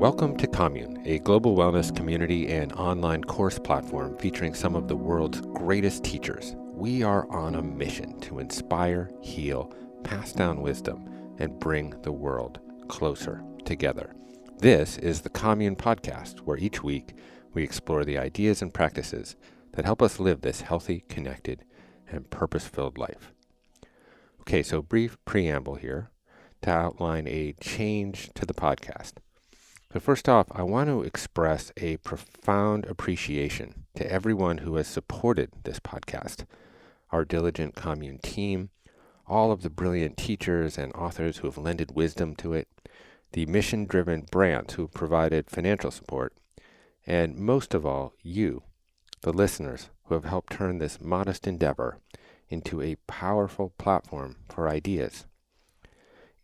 Welcome to Commune, a global wellness community and online course platform featuring some of the world's greatest teachers. We are on a mission to inspire, heal, pass down wisdom, and bring the world closer together. This is the Commune podcast, where each week we explore the ideas and practices that help us live this healthy, connected, and purpose-filled life. Okay, so brief preamble here to outline a change to the podcast. So first off, I want to express a profound appreciation to everyone who has supported this podcast, our diligent Commune team, all of the brilliant teachers and authors who have lended wisdom to it, the mission-driven brands who have provided financial support, and most of all, you, the listeners, who have helped turn this modest endeavor into a powerful platform for ideas.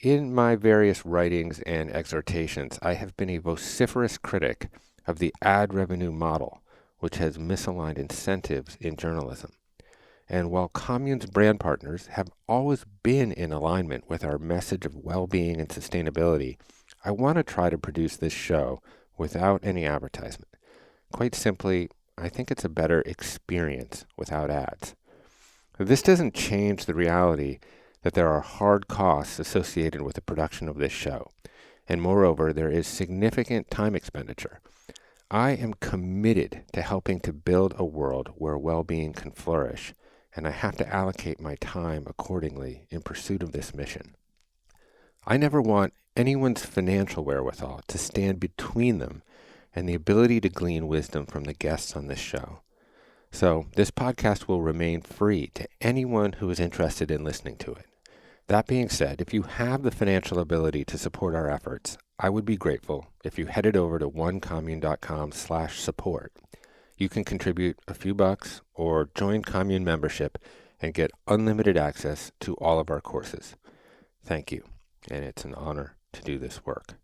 In my various writings and exhortations, I have been a vociferous critic of the ad revenue model, which has misaligned incentives in journalism. And while Commune's brand partners have always been in alignment with our message of well-being and sustainability, I want to try to produce this show without any advertisement. Quite simply, I think it's a better experience without ads. This doesn't change the reality that there are hard costs associated with the production of this show, and moreover, there is significant time expenditure. I am committed to helping to build a world where well-being can flourish, and I have to allocate my time accordingly in pursuit of this mission. I never want anyone's financial wherewithal to stand between them and the ability to glean wisdom from the guests on this show. So this podcast will remain free to anyone who is interested in listening to it. That being said, if you have the financial ability to support our efforts, I would be grateful if you headed over to onecommune.com/support. You can contribute a few bucks or join Commune membership and get unlimited access to all of our courses. Thank you, and it's an honor to do this work.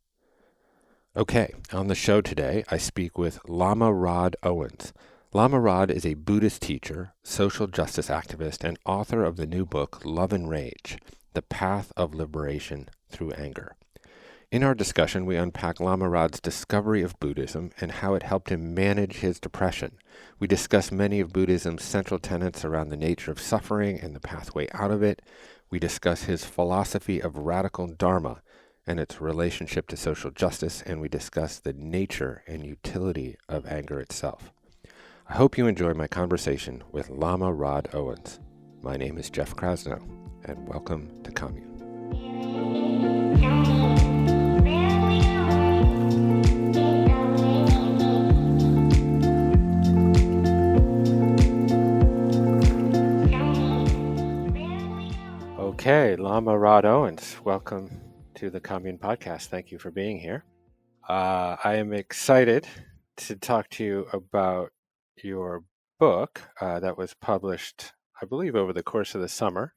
Okay, on the show today, I speak with Lama Rod Owens. Lama Rod is a Buddhist teacher, social justice activist, and author of the new book, Love and Rage: The Path of Liberation Through Anger. In our discussion, we unpack Lama Rod's discovery of Buddhism and how it helped him manage his depression. We discuss many of Buddhism's central tenets around the nature of suffering and the pathway out of it. We discuss his philosophy of radical Dharma and its relationship to social justice, and we discuss the nature and utility of anger itself. I hope you enjoy my conversation with Lama Rod Owens. My name is Jeff Krasno, and welcome to Commune. Okay, Lama Rod Owens, welcome to the Commune podcast. Thank you for being here. I am excited to talk to you about your book that was published, I believe, over the course of the summer,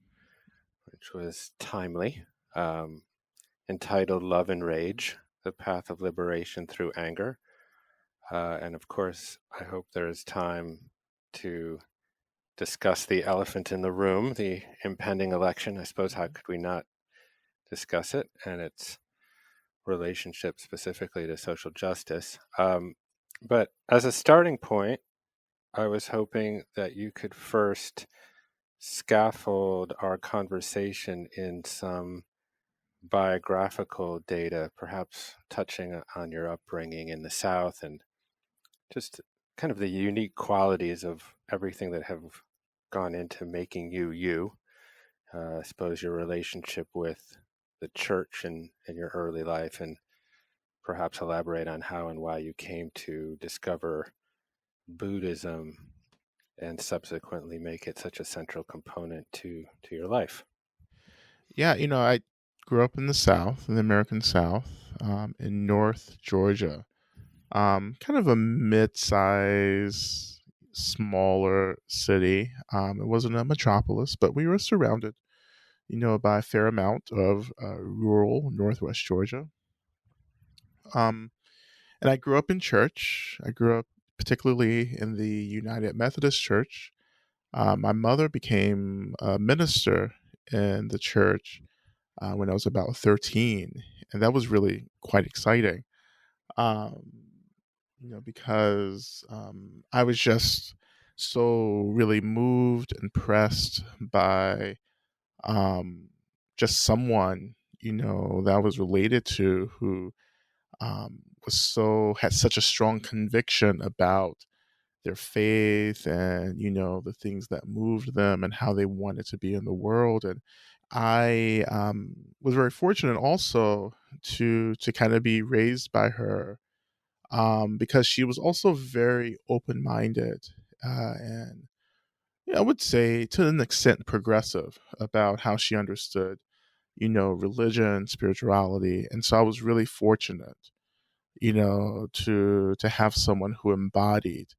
which was timely, entitled Love and Rage: The Path of Liberation Through Anger. And of course, I hope there is time to discuss the elephant in the room, the impending election. I suppose, how could we not discuss it and its relationship specifically to social justice? But as a starting point, I was hoping that you could first scaffold our conversation in some biographical data, perhaps touching on your upbringing in the South and just kind of the unique qualities of everything that have gone into making you you. I suppose your relationship with the church in your early life, and perhaps elaborate on how and why you came to discover Buddhism and subsequently make it such a central component to your life. Yeah, I grew up in the South, in the American South, in North Georgia. Kind of a mid-size, smaller city. It wasn't a metropolis, but we were surrounded, by a fair amount of rural Northwest Georgia. And I grew up in church. I grew up particularly in the United Methodist Church. My mother became a minister in the church when I was about 13, and that was really quite exciting. um, because I was just so really moved and pressed by um, just someone, that I was related to who had such a strong conviction about their faith and the things that moved them and how they wanted to be in the world. And I was very fortunate also to kind of be raised by her, because she was also very open-minded, and I would say to an extent progressive about how she understood religion, spirituality. And so I was really fortunate to have someone who embodied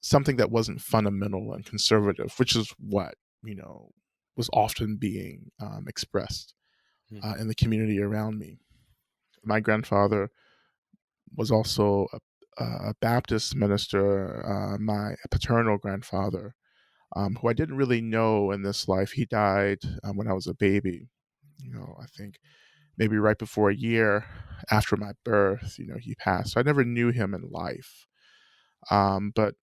something that wasn't fundamental and conservative, which is what you know was often being expressed Mm. in the community around me. My grandfather was also a Baptist minister. My paternal grandfather, who I didn't really know in this life, he died when I was a baby. I think maybe right before a year after my birth, he passed. So I never knew him in life, but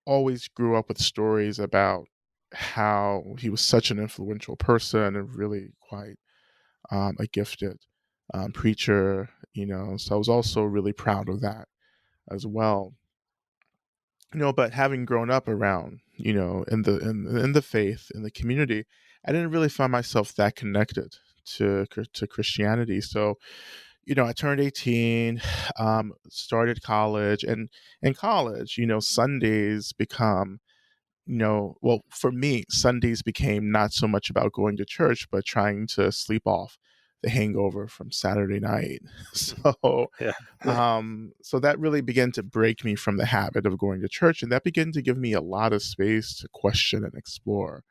always grew up with stories about how he was such an influential person and really quite a gifted preacher. So I was also really proud of that as well. But having grown up around, in the faith, in the community, I didn't really find myself that connected to Christianity. So, I turned 18, started college, and in college, Sundays become, well, for me, Sundays became not so much about going to church, but trying to sleep off the hangover from Saturday night. So, Yeah. so that really began to break me from the habit of going to church, and that began to give me a lot of space to question and explore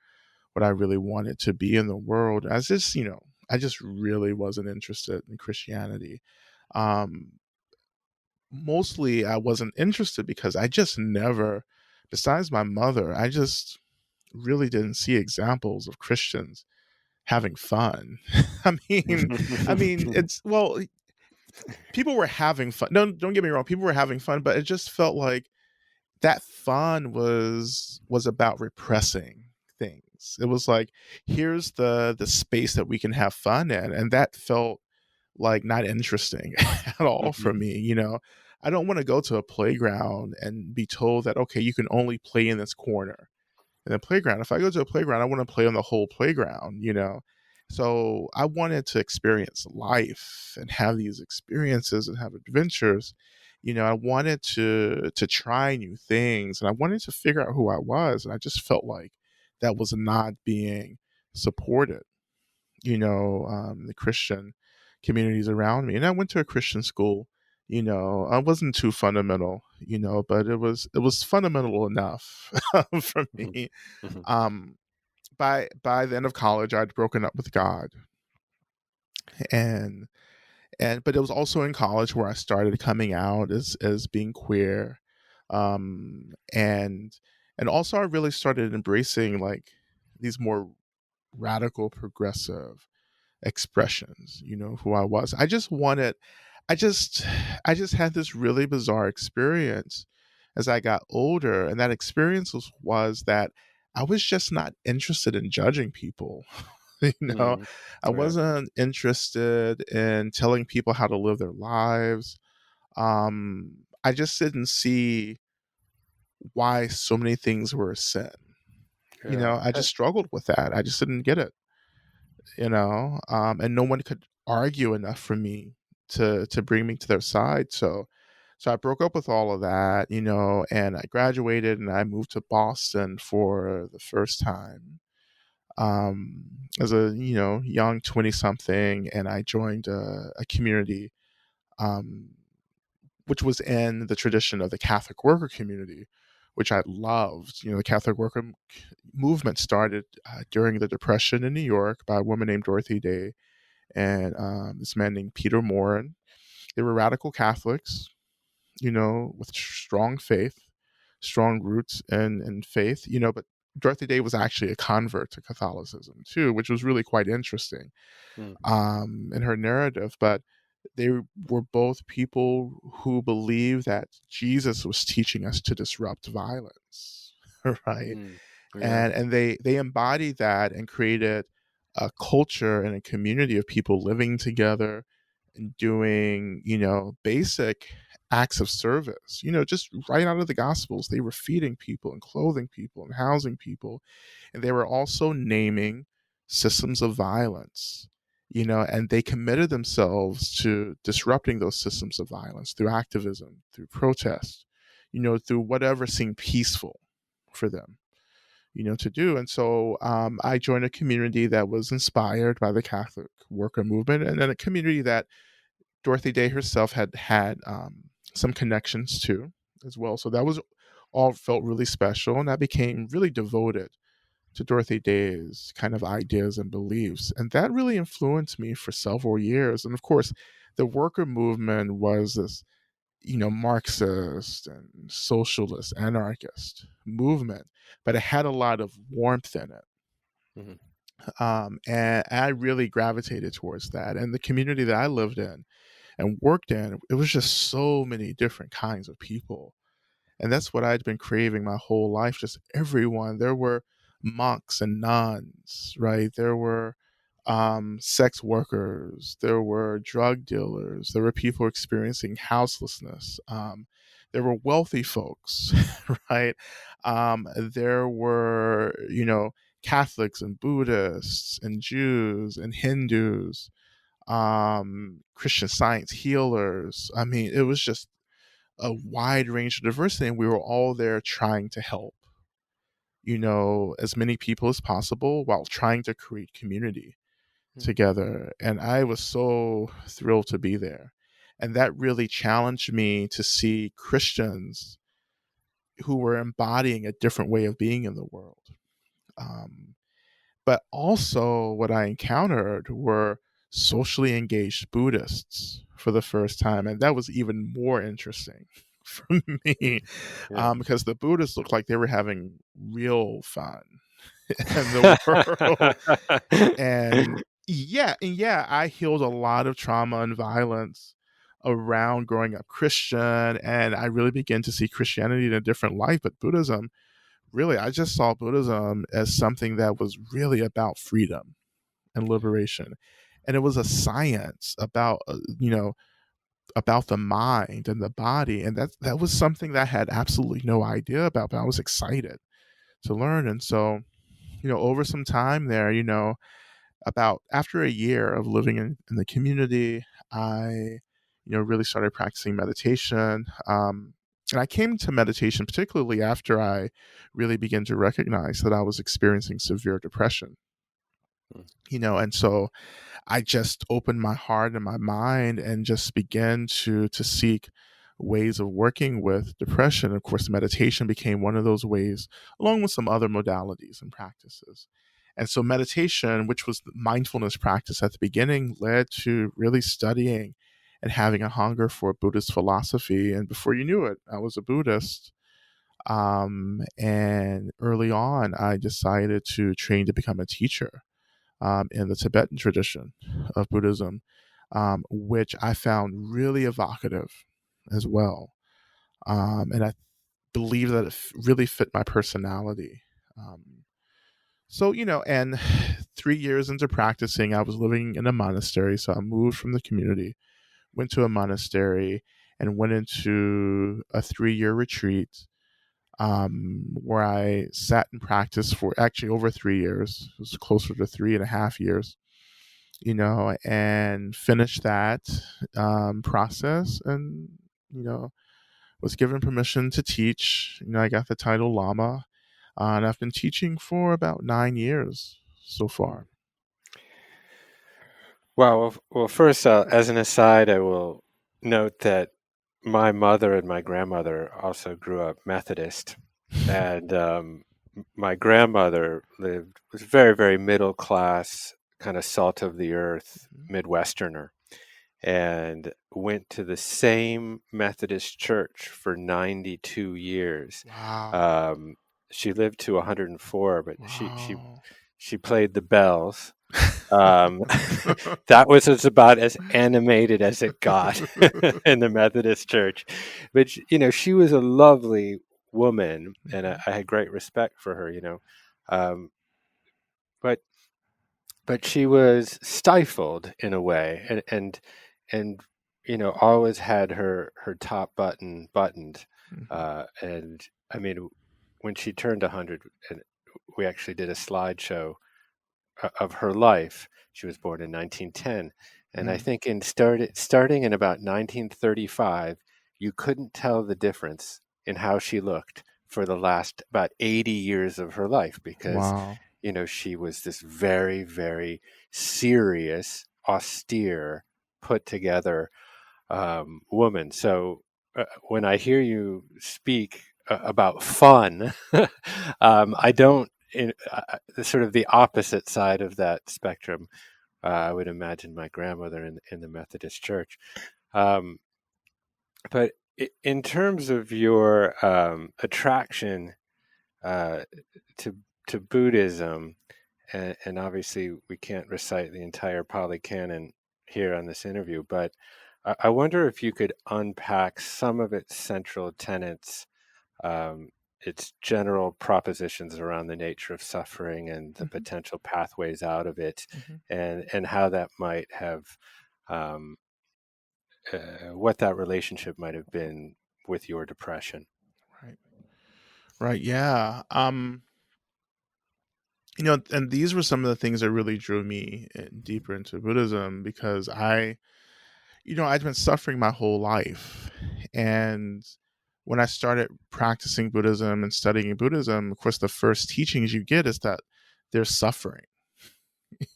what I really wanted to be in the world. As just, I just really wasn't interested in Christianity. Um, Mostly, I wasn't interested because I just never, besides my mother, I just really didn't see examples of Christians having fun. I mean, it's well, people were having fun. No, don't get me wrong. People were having fun, but it just felt like that fun was about repressing things. It was like, here's the space that we can have fun in, and that felt like not interesting at all for Mhm. me. I don't want to go to a playground and be told that, okay, you can only play in this corner in the playground. If I go to a playground, I want to play on the whole playground. So I wanted to experience life and have these experiences and have adventures. I wanted to try new things, and I wanted to figure out who I was. And I just felt like that was not being supported, the Christian communities around me. And I went to a Christian school. I wasn't too fundamental, but it was fundamental enough for Mhm. me. Mhm. Um, by the end of college, I'd broken up with God, and but it was also in college where I started coming out as being queer, and also I really started embracing like these more radical progressive expressions, who I was. I just I just had this really bizarre experience as I got older, and that experience was that I was just not interested in judging people. you know, Mm. I Right. wasn't interested in telling people how to live their lives. I just didn't see why so many things were a sin. Yeah. I just struggled with that. I just didn't get it. And no one could argue enough for me to bring me to their side. So I broke up with all of that, and I graduated and I moved to Boston for the first time, as a young 20 something, and I joined a community, um, which was in the tradition of the Catholic worker community, which I loved. The Catholic worker movement started during the Depression in New York by a woman named Dorothy Day and this man named Peter Morin. They were radical Catholics, with strong faith, strong roots in faith, but Dorothy Day was actually a convert to Catholicism too, which was really quite interesting Mm. in her narrative. But They were both people who believed that Jesus was teaching us to disrupt violence, right? Mm. Yeah. And they embodied that and created a culture and a community of people living together and doing, basic acts of service, just right out of the Gospels. They were feeding people and clothing people and housing people, and they were also naming systems of violence, and they committed themselves to disrupting those systems of violence through activism, through protest, through whatever seemed peaceful for them, to do. And so I joined a community that was inspired by the Catholic worker movement, and then a community that Dorothy Day herself had some connections to as well. So that was all felt really special, and I became really devoted to Dorothy Day's kind of ideas and beliefs. And that really influenced me for several years. And of course, the worker movement was this, Marxist and socialist, anarchist movement, but it had a lot of warmth in it. Mhm. And I really gravitated towards that. And the community that I lived in and worked in, it was just so many different kinds of people. And that's what I'd been craving my whole life, just everyone. There were monks and nuns, right? There were sex workers, there were drug dealers, there were people experiencing houselessness, there were wealthy folks, right? There were, Catholics and Buddhists and Jews and Hindus, Christian Science healers. I mean, it was just a wide range of diversity, and we were all there trying to help, as many people as possible while trying to create community Mm. together. And I was so thrilled to be there. And that really challenged me to see Christians who were embodying a different way of being in the world. Um, but also, what I encountered were socially engaged Buddhists for the first time. And that was even more interesting for me, Mm. Yeah. because the Buddhists looked like they were having real fun in the world. And I healed a lot of trauma and violence around growing up Christian, and I really began to see Christianity in a different light. But Buddhism, really, I just saw Buddhism as something that was really about freedom and liberation. And it was a science about the mind and the body. And that was something that I had absolutely no idea about, but I was excited to learn. And so, over some time there, about after a year of living in the community, I, really started practicing meditation. And I came to meditation particularly after I really began to recognize that I was experiencing severe depression, Mm. and so I just opened my heart and my mind and just began to seek ways of working with depression. Of course, meditation became one of those ways, along with some other modalities and practices. And so meditation, which was the mindfulness practice at the beginning, led to really studying and having a hunger for Buddhist philosophy. And before you knew it, I was a Buddhist. And early on, I decided to train to become a teacher in the Tibetan tradition of Buddhism, which I found really evocative as well. And I believe that it really fit my personality. So, and 3 years into practicing, I was living in a monastery. So I moved from the community, went to a monastery, and went into a 3-year retreat, where I sat and practiced for actually over 3 years. It was closer to 3.5 years, and finished that process, and, was given permission to teach. I got the title Lama, and I've been teaching for about 9 years so far. Well, first, as an aside, I will note that my mother and my grandmother also grew up Methodist, and my grandmother was very, very middle class, kind of salt of the earth Mhm. Midwesterner, and went to the same Methodist church for 92 years. Wow. Um, she lived to 104, but she Wow. she played the bells. Um, that was about as animated as it got in the Methodist Church. But she was a lovely woman, and I had great respect for her. Um, but she was stifled in a way, and always had her top button buttoned. Mhm. And I mean, when she turned 100, and we actually did a slideshow of her life. She was born in 1910, and I Mm. think starting in about 1935, you couldn't tell the difference in how she looked for the last about 80 years of her life, because Wow. she was this very, very serious, austere, put together woman. So when I hear you speak about fun, I don't. Sort of the opposite side of that spectrum. I would imagine my grandmother in the Methodist Church. Um, but in terms of your attraction uh, to Buddhism, and obviously we can't recite the entire Pali Canon here on this interview, but I wonder if you could unpack some of its central tenets, um, its general propositions around the nature of suffering and the Mhm. potential pathways out of it, Mhm. and how that might have, um, what that relationship might have been with your depression. Right. Right. Yeah. And these were some of the things that really drew me deeper into Buddhism, because I'd been suffering my whole life. And when I started practicing Buddhism and studying Buddhism, of course, the first teachings you get is that there's suffering,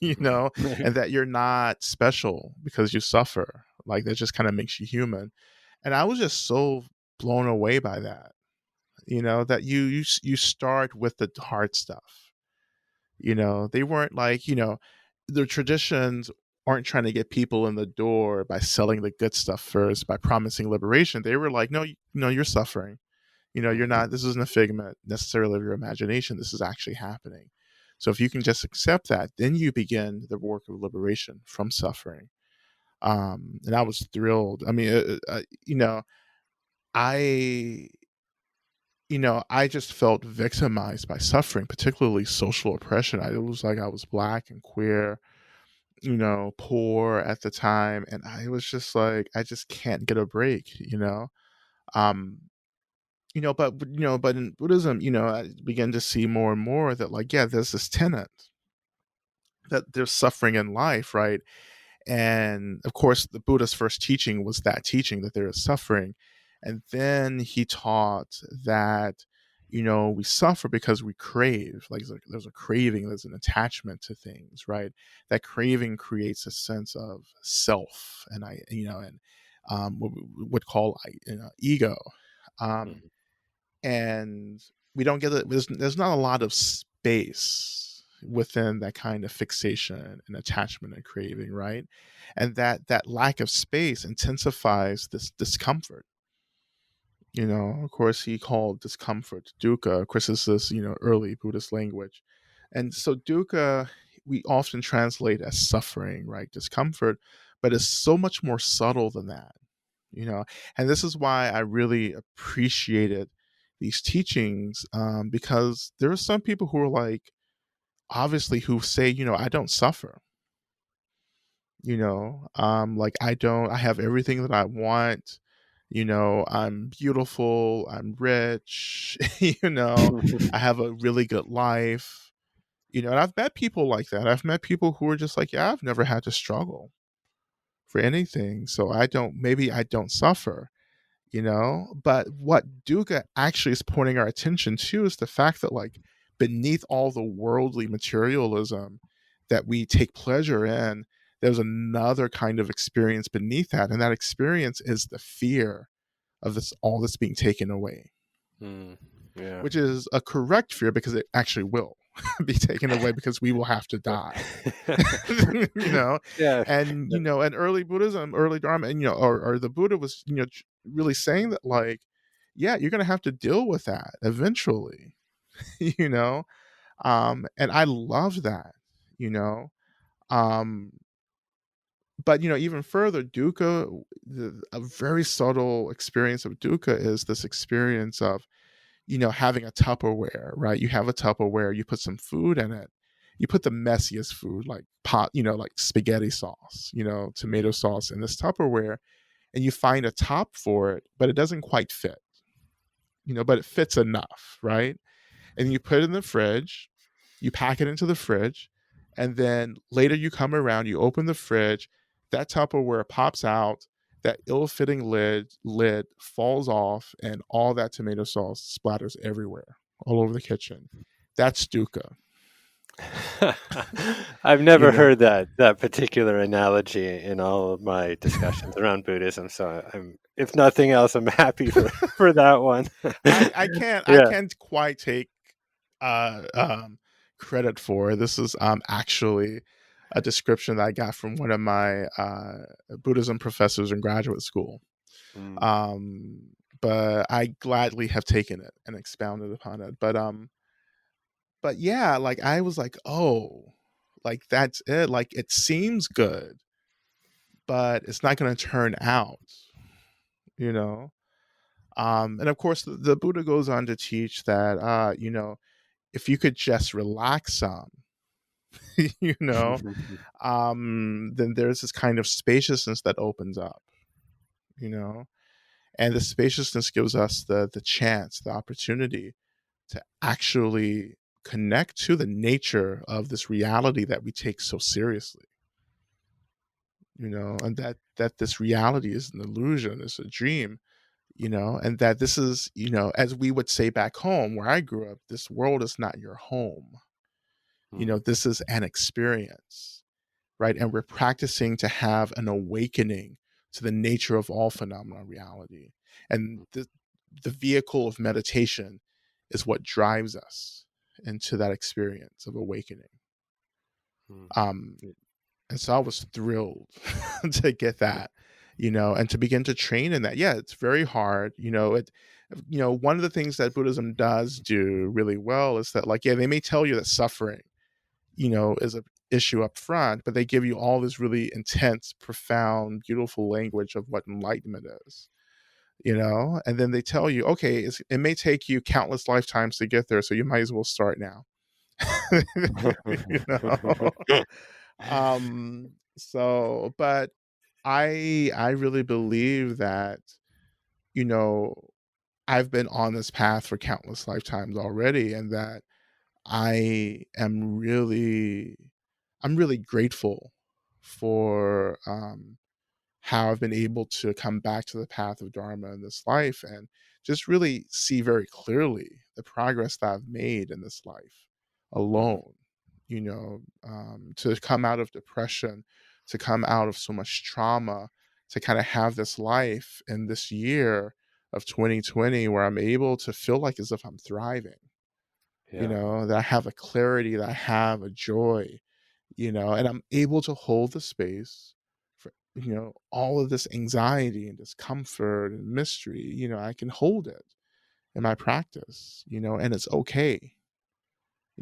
Mhm. and that you're not special because you suffer. Like, that just kind of makes you human. And I was just so blown away by that, that you start with the hard stuff. They weren't like, the traditions aren't trying to get people in the door by selling the good stuff first, by promising liberation. They were like, no, no, you're suffering. You're not, this isn't a figment necessarily of your imagination. This is actually happening. So if you can just accept that, then you begin the work of liberation from suffering. And I was thrilled. I mean, I I just felt victimized by suffering, particularly social oppression. It was like I was black and queer, poor at the time, and I was just like, I just can't get a break. Um, but in Buddhism, I began to see more and more that, like, yeah, there's this tenet that there's suffering in life, right? And of course, the Buddha's first teaching was that teaching that there is suffering. And then he taught that, we suffer because we crave. Like, there's a craving, there's an attachment to things, right? That craving creates a sense of self, and what we would call, ego. Um, Mhm. and we don't get it. There's not a lot of space within that kind of fixation and attachment and craving, right? And that lack of space intensifies this discomfort. Of course, he called discomfort dukkha. Of course, this is, early Buddhist language. And so dukkha, we often translate as suffering, right? Discomfort, but it's so much more subtle than that, you know. And this is why I really appreciated these teachings, because there are some people who are like, obviously, who say, I don't suffer, like, I have everything that I want. I'm beautiful, I'm rich, I have a really good life. And I've met people like that. I've met people who are just like, yeah, I've never had to struggle for anything, so maybe I don't suffer. But what dukkha actually is pointing our attention to is the fact that, like, beneath all the worldly materialism that we take pleasure in, there's another kind of experience beneath that, and that experience is the fear of this all that's being taken away, Mm, yeah. which is a correct fear, because it actually will be taken away, because we will have to die. you know Yeah. and early Buddhism, early Dharma, and or the Buddha was, really saying that, like, yeah, you're gonna have to deal with that eventually. you know And I love that, you know. Um, but even further, dukkha, a very subtle experience of dukkha is this experience of having a Tupperware, right? You have a Tupperware, you put some food in it. You put the messiest food like pot, like spaghetti sauce, tomato sauce in this Tupperware, and you find a top for it, but it doesn't quite fit, but it fits enough, right? And you put it in the fridge, you pack it into the fridge, and then later you come around, you open the fridge, that Tupperware pops out, that ill-fitting lid falls off, and all that tomato sauce splatters everywhere, all over the kitchen. That's dukkha. I've You never know, heard that particular analogy in all of my discussions around Buddhism. So if nothing else, I'm happy for that one. I Yeah. can't quite take uh, um, credit for. This is actually a description that I got from one of my Buddhism professors in graduate school. Mm. Um, but I gladly have taken it and expounded upon it. But yeah, like I was like, oh, like that's it. Like it seems good, but it's not going to turn out, you know. And of course, the Buddha goes on to teach that, if you could just relax some, you know, then there's this kind of spaciousness that opens up, you know, and the spaciousness gives us the chance, the opportunity to actually connect to the nature of this reality that we take so seriously, and that this reality is an illusion, it's a dream, and that this is, as we would say back home where I grew up, this world is not your home. Mm. This is an experience, right? And we're practicing to have an awakening to the nature of all phenomenal reality. And the vehicle of meditation is what drives us into that experience of awakening. Mm. Um, and so I was thrilled to get that, and to begin to train in that. Yeah, it's very hard. One of the things that Buddhism does do really well is that, like, yeah, they may tell you that suffering, is a issue up front, but they give you all this really intense, profound, beautiful language of what enlightenment is, and then they tell you, okay, it may take you countless lifetimes to get there, so you might as well start now. you know but I really believe that, you know I've been on this path for countless lifetimes already, and that I am really I'm really grateful for how I've been able to come back to the path of Dharma in this life, and just really see very clearly the progress that I've made in this life Mm. alone. To come out of depression, to come out of so much trauma, to kind of have this life in this year of 2020 where I'm able to feel like as if I'm thriving, Yeah. that I have a clarity, that I have a joy, and I'm able to hold the space for, all of this anxiety and discomfort and mystery. I can hold it in my practice, and it's okay.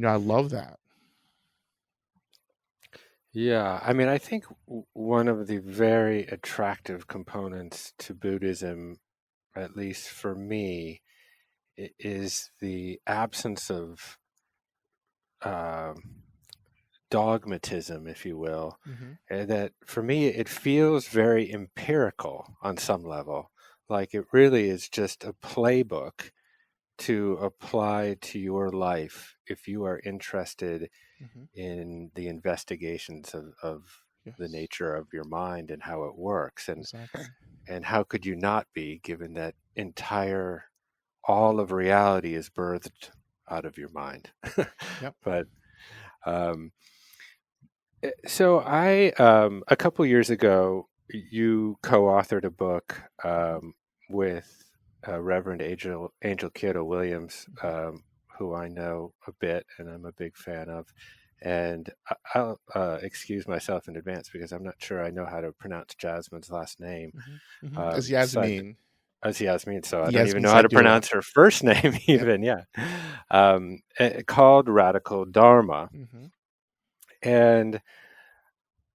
I love that. Yeah. I mean, I think one of the very attractive components to Buddhism, at least for me, is the absence of um dogmatism, if you will. Hmm. And that for me, it feels very empirical on some level. Like it really is just a playbook to apply to your life if you are interested Hmm. in the investigations of the Yes, nature of your mind and how it works. exactly. And how could you not be, given that all of reality is birthed out of your mind? Yep. But um, so a couple years ago, you co-authored a book with Reverend Angel Kiddo Williams, Hmm. who I know a bit and I'm a big fan of. And I'll excuse myself in advance because I'm not sure I know how to pronounce Jasmine's last name. Hmm. Hmm. It's So Yasmin. As Yasmin, so I don't even Yasmin know how to Sagura. pronounce her first name, Yep. even. Yeah. Called Radical Dharma. Hmm. And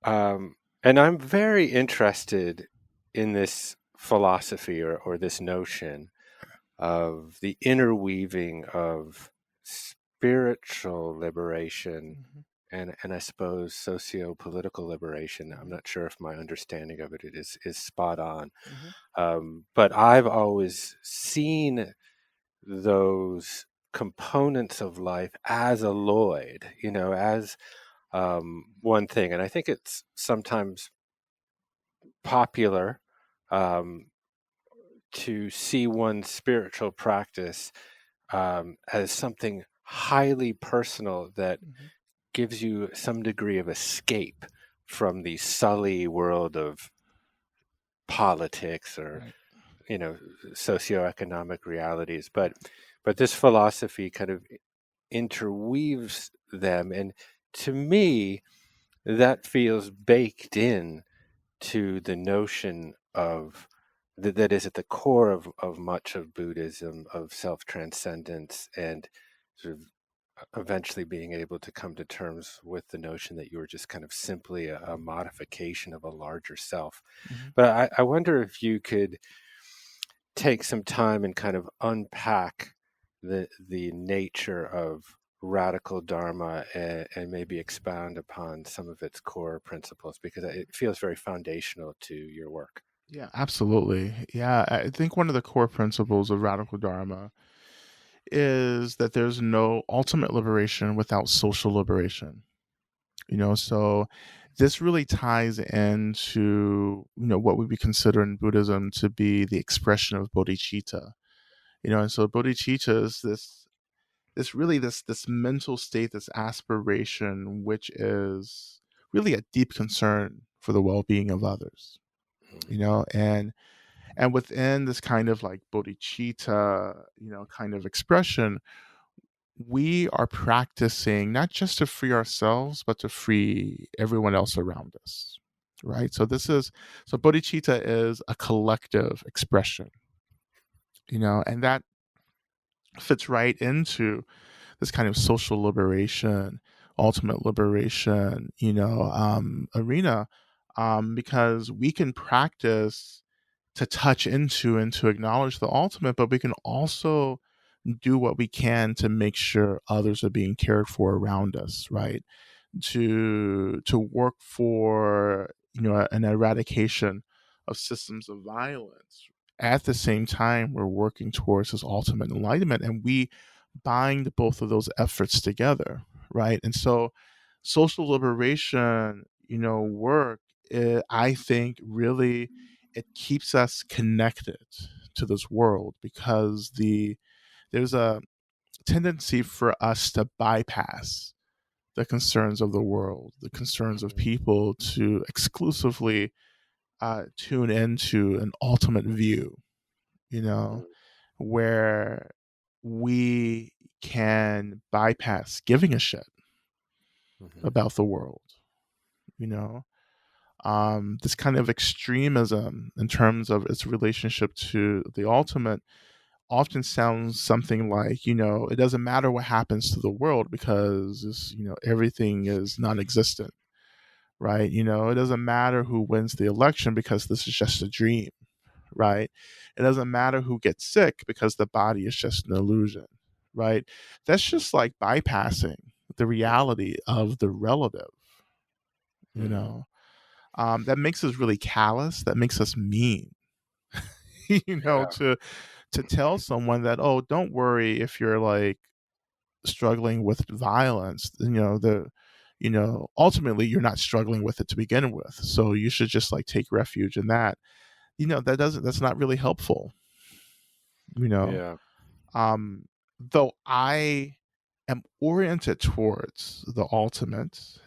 um, and I'm very interested in this philosophy or this notion of the interweaving of spiritual liberation Hmm. and I suppose socio-political liberation. I'm Hmm. not sure if my understanding of it is spot on, Hmm. but I've always seen those components of life as alloyed, as one thing. And I think it's sometimes popular um, to see one's spiritual practice as something highly personal that Hmm. gives you some degree of escape from the sully world of politics or Right. you know socioeconomic realities. But this philosophy kind of interweaves them, and to me that feels baked in to the notion of that is at the core of much of Buddhism, of self-transcendence and sort of eventually being able to come to terms with the notion that you were just kind of simply a modification of a larger self. Hmm. But I wonder if you could take some time and kind of unpack the nature of radical dharma and maybe expound upon some of its core principles because it feels very foundational to your work. Yeah, absolutely. Yeah, I think one of the core principles of radical dharma is that there's no ultimate liberation without social liberation. So this really ties into what we consider in Buddhism to be the expression of bodhicitta. And so bodhicitta is this mental state, this aspiration, which is really a deep concern for the well-being of others. Mm, And within this kind of like bodhicitta, kind of expression, we are practicing not just to free ourselves, but to free everyone else around us. Right. So bodhicitta is a collective expression, and that fits right into this kind of social liberation, ultimate liberation, arena, because we can practice to touch into and to acknowledge the ultimate, but we can also do what we can to make sure others are being cared for around us, right? To work for an eradication of systems of violence. At the same time, we're working towards this ultimate enlightenment, and we bind both of those efforts together, right? And so, social liberation, work, I think, really it keeps us connected to this world because there's a tendency for us to bypass the concerns of the world, the concerns of mhm, people, to exclusively tune into an ultimate view, mm, where we can bypass giving a shit mhm, about the world, you know. This kind of extremism in terms of its relationship to the ultimate often sounds something like, it doesn't matter what happens to the world because everything is non-existent, right? It doesn't matter who wins the election because this is just a dream, right? It doesn't matter who gets sick because the body is just an illusion, right? That's mhm, just like bypassing the mhm, reality of the relative, you mhm, know. That makes us really callous. That makes us mean, yeah, to tell someone that, oh, don't worry if you're like struggling with violence. Ultimately you're not struggling with it to begin with, so you should just like take refuge in that. That's not really helpful. You know, yeah, um, though I am oriented towards the ultimate.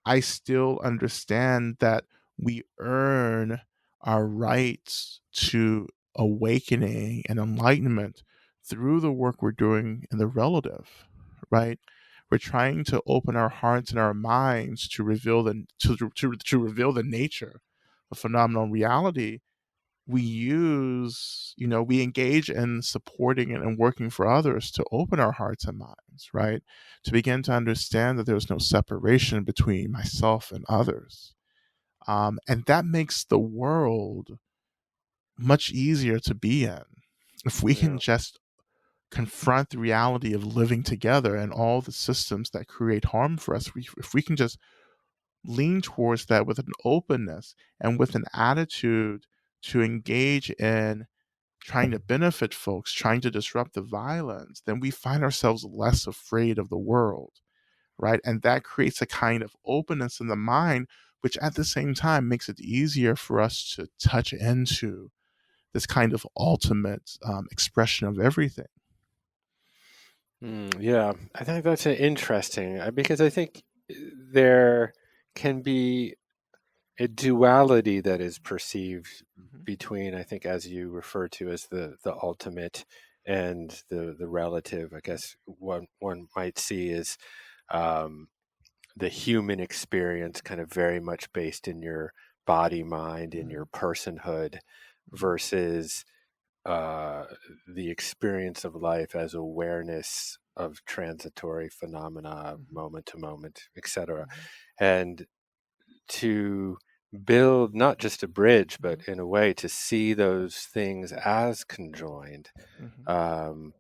I still understand that we earn our rights to awakening and enlightenment through the work we're doing in the relative, right? We're trying to open our hearts and our minds to reveal to reveal the nature of phenomenal reality we engage in supporting and working for others to open our hearts and minds, right? To begin to understand that there's no separation between myself and others. And that makes the world much easier to be in. If we can Yeah. just confront the reality of living together and all the systems that create harm for us, if we can just lean towards that with an openness and with an attitude to engage in trying to benefit folks, trying to disrupt the violence, then we find ourselves less afraid of the world, right? And that creates a kind of openness in the mind, which at the same time makes it easier for us to touch into this kind of ultimate expression of everything. Yeah, I think that's an interesting because I think there can be a duality that is perceived Mhm, between, I think, as you refer to as the ultimate and the relative. I guess one might see is um, the human experience, kind of very much based in your body, mind, in mhm, your personhood, mhm, versus uh, the experience of life as awareness of transitory phenomena, mhm, moment to moment, etc. mhm, And to build not just a bridge, but mhm, in a way to see those things as conjoined, mhm, um,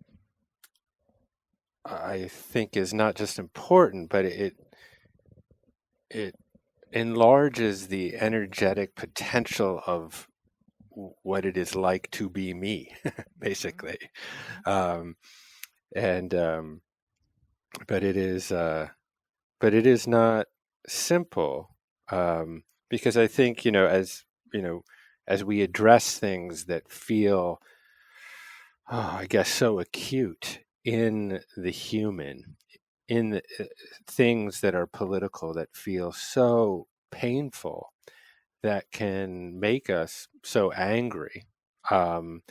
I think is not just important, but it enlarges the energetic potential of what it is like to be me, mhm, basically. mhm, Um, and but it is but it is not simple, because I think you know as we address things that feel, I guess, so acute in the human, in the things that are political that feel so painful, that can make us so angry, um,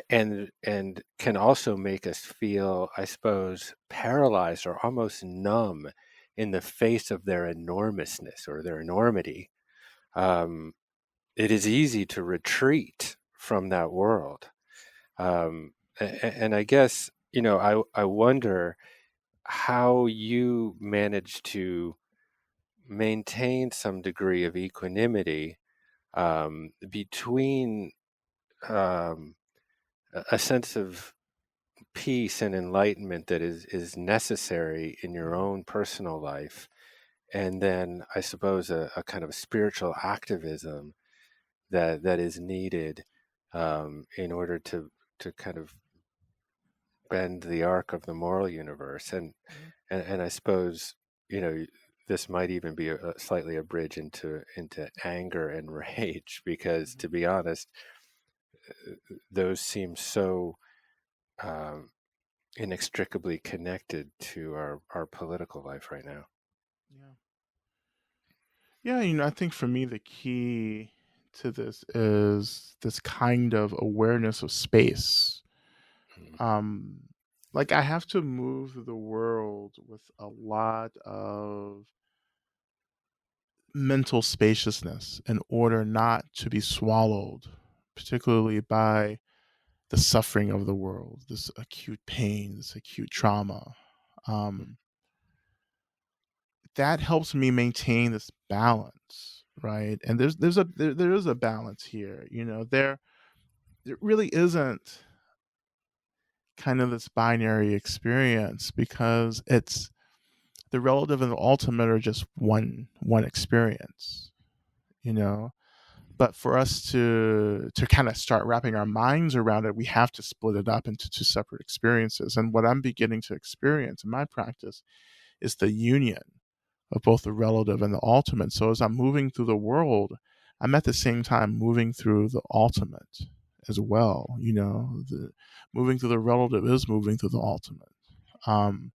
and can also make us feel, I suppose, paralyzed or almost numb in the face of their enormousness or their enormity. Um, it is easy to retreat from that world, and I guess I wonder how you manage to maintain some degree of equanimity between um, a sense of peace and enlightenment that is necessary in your mhm, own personal life, and then I suppose a kind of spiritual activism that is needed in order to kind of bend the arc of the moral universe, mhm, and I suppose you know this might even be slightly a bridge into anger and rage, because mhm. to be honest, those seem so um, inextricably connected to our political life right now. Yeah. Yeah, I think for me the key to this is this kind of awareness of space. Mm, Um like I have to move through the world with a lot of mental spaciousness in order not to be swallowed, particularly by the suffering of the world, this acute pain, this acute trauma. mm, Um, that helps me maintain this balance, right? And there is a balance here. There really isn't kind of this binary experience because it's the relative and the ultimate are just one experience, you know but for us to kind of start wrapping our minds around it, we have to split it up into two separate experiences. And what I'm beginning to experience in my practice is the union of both the relative and the ultimate. So as I'm moving through the world, I'm at the same time moving through the ultimate as well. The moving through the relative is moving through the ultimate. um,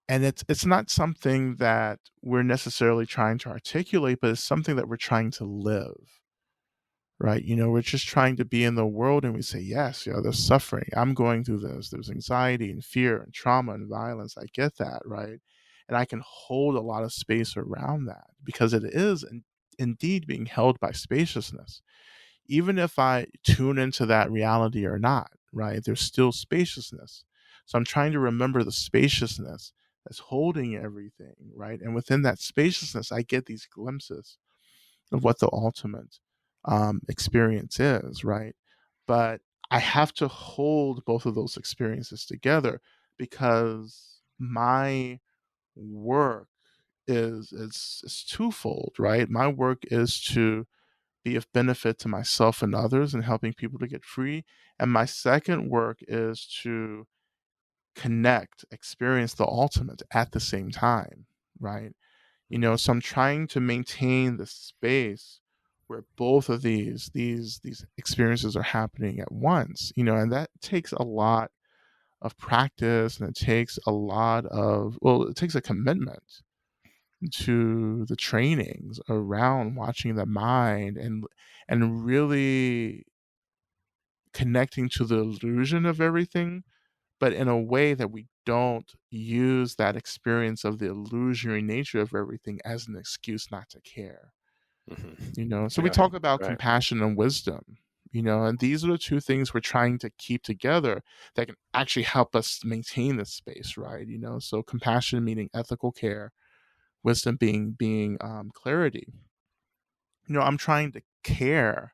and it's not something that we're necessarily trying to articulate, but it's something that we're trying to live, right? We're just trying to be in the world and we say, yes, there's suffering. I'm going through this. There's anxiety and fear and trauma and violence. I get that, right? And I can hold a lot of space around that because it is indeed being held by spaciousness. even if I tune into that reality or not, right, there's still spaciousness. So I'm trying to remember the spaciousness that's holding everything, right? And within that spaciousness, I get these glimpses of what the ultimate experience is, right? But I have to hold both of those experiences together because my work is twofold, right? My work is to be of benefit to myself and others and helping people to get free. And my second work is to connect, experience the ultimate at the same time, right? So I'm trying to maintain the space where both of these experiences are happening at once, and that takes a lot of practice, and it takes a lot of, well, it takes a commitment to the trainings around watching the mind and really connecting to the illusion of everything, but in a way that we don't use that experience of the illusionary nature of everything as an excuse not to care. So we Yeah, talk about right. compassion and wisdom, and these are the two things we're trying to keep together that can actually help us maintain this space, right? So compassion meaning ethical care, wisdom being clarity. I'm trying to care,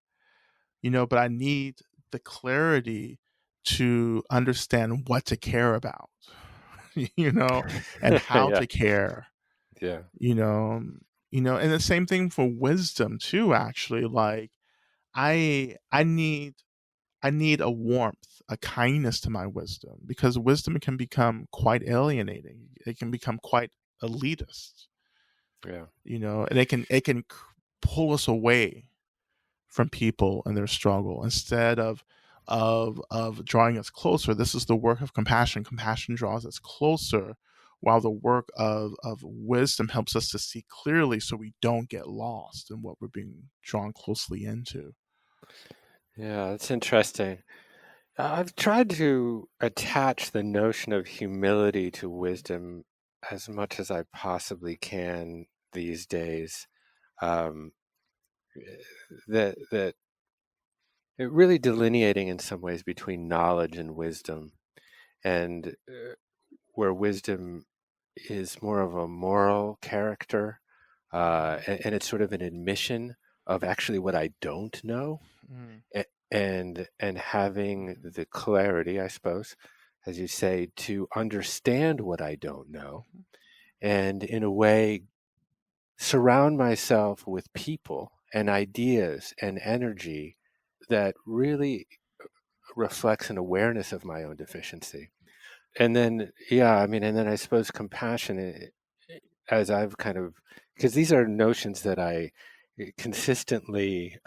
but I need the clarity to understand what to care about, you know, and how Yeah, to care, yeah, you know, and the same thing for wisdom too, actually. Like I need a warmth, a kindness to my wisdom, because wisdom can become quite alienating. It can become quite elitist, yeah. and it can pull us away from people and their struggle instead of drawing us closer. This is the work of compassion. Compassion draws us closer, while the work of wisdom helps us to see clearly so we don't get lost in what we're being drawn closely into. Yeah, that's interesting. I've tried to attach the notion of humility to wisdom as much as I possibly can these days. Um, that it really delineating in some ways between knowledge and wisdom, and where wisdom is more of a moral character, and it's sort of an admission of actually what I don't know, Mm, and having the clarity, I suppose, as you say, to understand what I don't know, mhm, and in a way surround myself with people and ideas and energy that really reflects an awareness of my own deficiency. And then, yeah, I mean, and then I suppose compassion, as I've kind of, because these are notions that I consistently,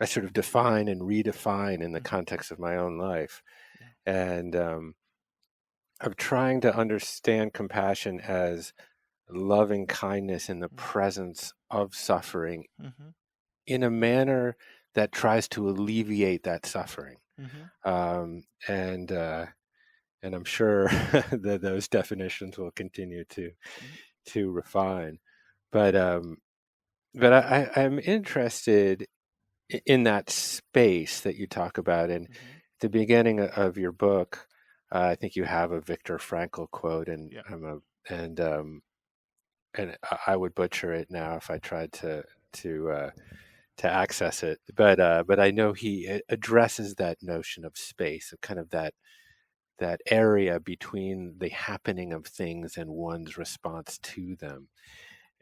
I sort of define and redefine in the mhm, context of my own life. yeah, And I'm trying to understand compassion as loving kindness in the mm, presence of suffering mhm, in a manner that tries to alleviate that suffering. mhm, Um, and, uh, and I'm sure that those definitions will continue mhm, to refine. But I'm interested in that space that you talk about. And mhm, at the beginning of your book, I think you have a Viktor Frankl quote, and yeah, and um, I would butcher it now if I tried to uh, to access it. But I know he addresses that notion of space, of kind of that area between the happening of things and one's response to them.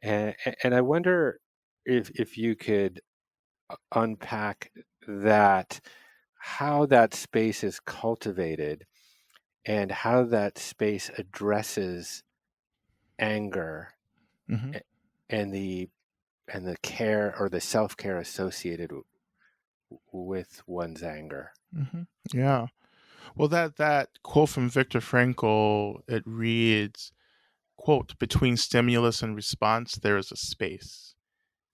And I wonder if you could unpack that, how that space is cultivated and how that space addresses anger mhm, a- and the care or the self-care associated with one's anger. mhm, yeah. Well, that quote from Viktor Frankl, it reads, quote, "Between stimulus and response, there is a space.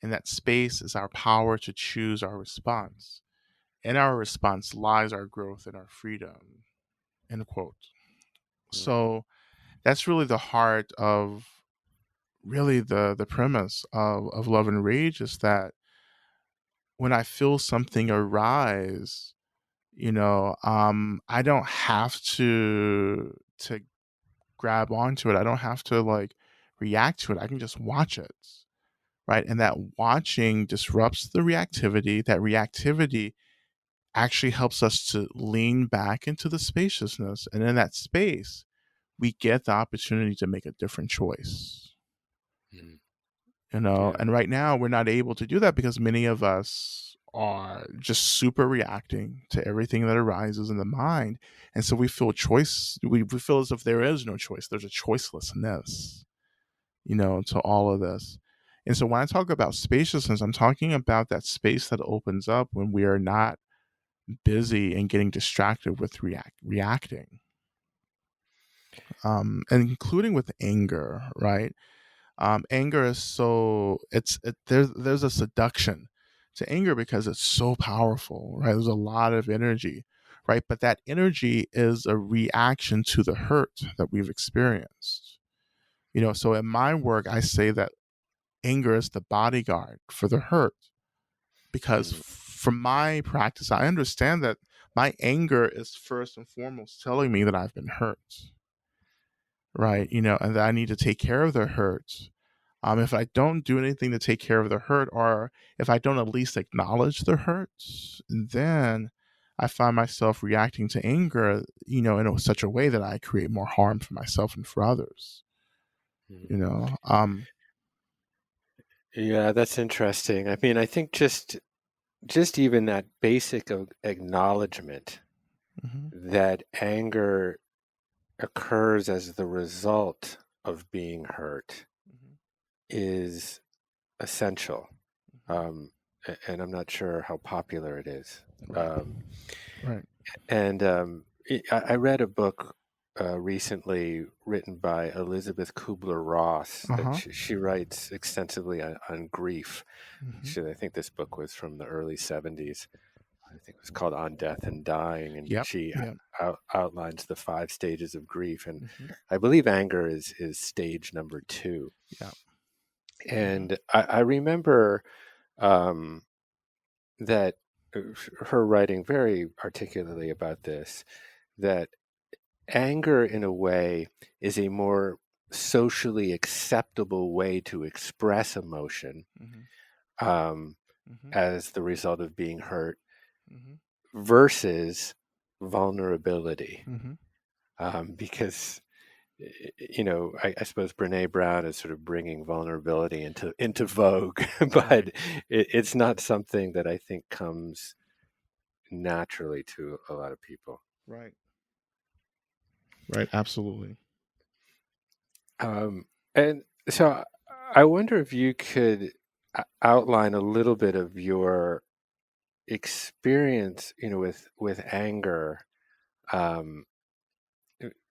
And that space is our power to choose our response. In our response lies our growth and our freedom." End quote. Mm, So that's really the heart of really the premise of Love and Rage, is that when I feel something arise, I don't have to grab onto it. I don't have to like react to it. I can just watch it, right? And that watching disrupts the reactivity. That reactivity actually helps us to lean back into the spaciousness. And in that space, we get the opportunity to make a different choice. Mm. Yeah. And right now we're not able to do that because many of us are just super reacting to everything that arises in the mind. And so we feel as if there is no choice. There's a choicelessness, to all of this. And so when I talk about spaciousness, I'm talking about that space that opens up when we are not busy and getting distracted with reacting, and including with anger, right? Anger is there's a seduction to anger because it's so powerful, right? There's a lot of energy, right? But that energy is a reaction to the hurt that we've experienced. So in my work, I say that anger is the bodyguard for the hurt, because Mm. from my practice, I understand that my anger is first and foremost telling me that I've been hurt, right? Mm. And that I need to take care of the hurt. If I don't do anything to take care of the hurt, or if I don't at least acknowledge the hurt, then I find myself reacting to anger, such a way that I create more harm for myself and for others. Mm. You know, um, Yeah, that's interesting. I mean, I think just even that basic acknowledgement mhm, that anger occurs as the result of being hurt mhm, is essential. mhm. Um, and I'm not sure how popular it is. Right, Um, right. and I read a book recently written by Elizabeth Kubler-Ross, Uh and huh. she writes extensively on grief. Hmm. I think this book was from the early 70s. I think it was called On Death and Dying, and Yep. she Yep. outlines the 5 stages of grief. And Hmm. I believe anger is stage number 2. Yep. Hmm. And I remember um, that her writing very articulately about this, that anger, in a way, is a more socially acceptable way to express emotion Hmm. um, Hmm. as the result of being hurt Hmm. versus vulnerability. Hmm. Because I suppose Brene Brown is sort of bringing vulnerability into vogue, but Right. it's not something that I think comes naturally to a lot of people. Right. Right. Absolutely. And so I wonder if you could outline a little bit of your experience, with anger, um,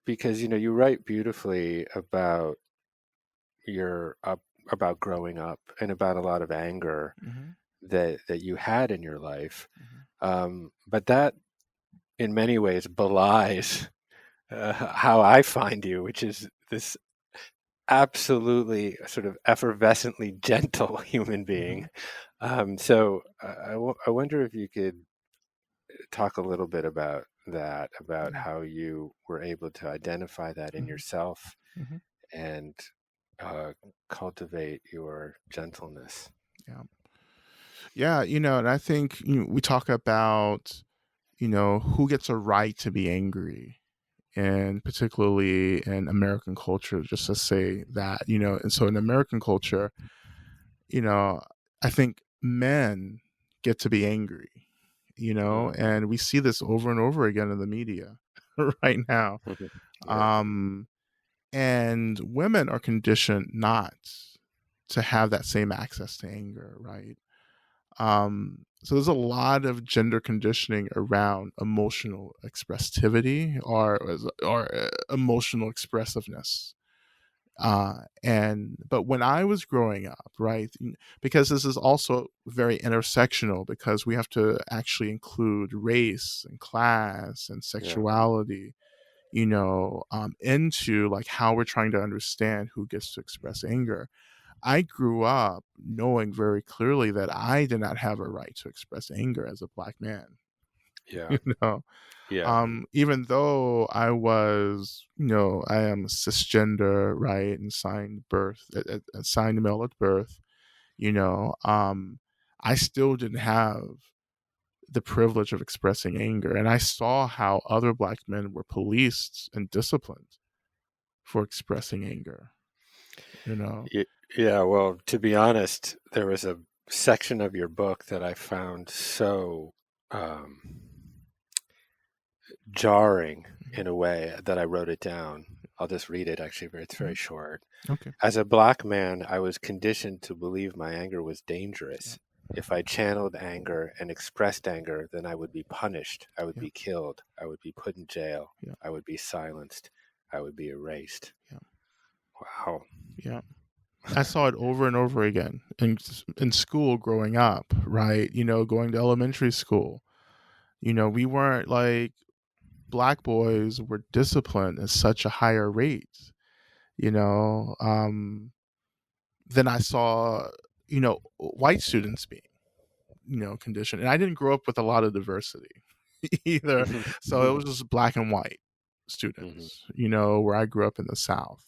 because you write beautifully about your up about growing up and about a lot of anger Hmm. that you had in your life, Hmm. but that in many ways belies how I find you, which is this absolutely sort of effervescently gentle human being. Hmm. So I wonder if you could talk a little bit about that, about Yeah. how you were able to identify that in Hmm. yourself Hmm. and uh, cultivate your gentleness. Yeah. Yeah. And I think we talk about who gets a right to be angry, and particularly in American culture, just to say that, and so in American culture, you know, I think men get to be angry, Mm. and we see this over and over again in the media right now. Yeah. Um, and women are conditioned not to have that same access to anger, right? So there's a lot of gender conditioning around emotional expressivity, or emotional expressiveness. And but when I was growing up, right, because this is also very intersectional, because we have to actually include race and class and Yeah. sexuality, into like how we're trying to understand who gets to express anger. I grew up knowing very clearly that I did not have a right to express anger as a black man. Yeah. You know, Yeah. even though I was, I am cisgender, right, and assigned male at birth, you know, I still didn't have the privilege of expressing anger, and I saw how other black men were policed and disciplined for expressing anger. You know, Y- Yeah, well, to be honest, there was a section of your book that I found so um, jarring in a way that I wrote it down. I'll just read it actually, but it's very Mhm. short. Okay. As a black man, I was conditioned to believe my anger was Yeah. dangerous. If I channeled anger and expressed anger, then I would be punished. I would Yeah. be killed. I would be put in jail. Yeah. I would be silenced. I would be erased. Yeah. Wow. Yeah. I saw it over and over again in school growing up, right? Going to elementary school. We weren't like black boys were disciplined at such a higher rate, you know, than I saw, white students being, conditioned. And I didn't grow up with a lot of diversity either. So it was just black and white Mhm. students, where I grew up in the South.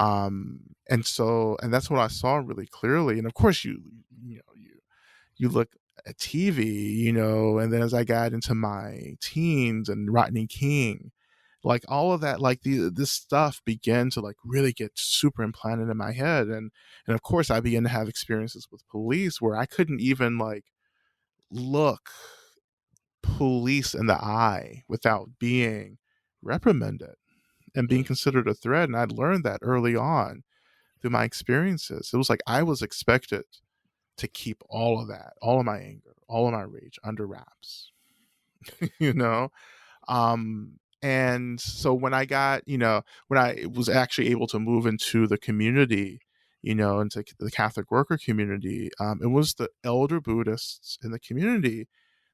And that's what I saw really clearly. And of course you look at TV, and then as I got into my teens and Rodney King, like all of that, like this stuff began to like really get super implanted in my head. And of course I began to have experiences with police where I couldn't even like look police in the eye without being reprimanded and being Mm. considered a threat. And I learned that early on through my experiences. It was like I was expected to keep all of that, all of my anger, all of my rage under wraps, you know? And so when I got, when I was actually able to move into the community, into the Catholic worker community, it was the elder Buddhists in the community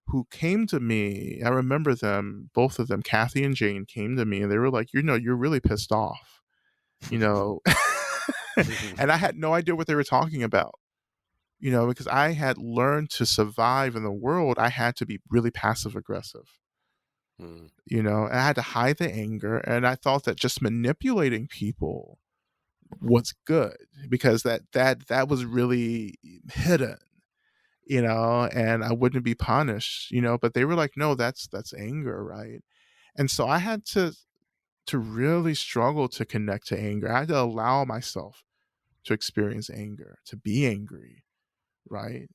who came to me. I remember them, both of them, Kathy and Jane, came to me and they were like, you're really pissed off, you know? And I had no idea what they were talking about, because I had learned to survive in the world. I had to be really passive aggressive, Mm. and I had to hide the anger. And I thought that just manipulating people was good because that was really hidden, and I wouldn't be punished, but they were like, no, that's anger, right? And so I had to really struggle to connect to anger. I had to allow myself to experience anger, to be angry, right?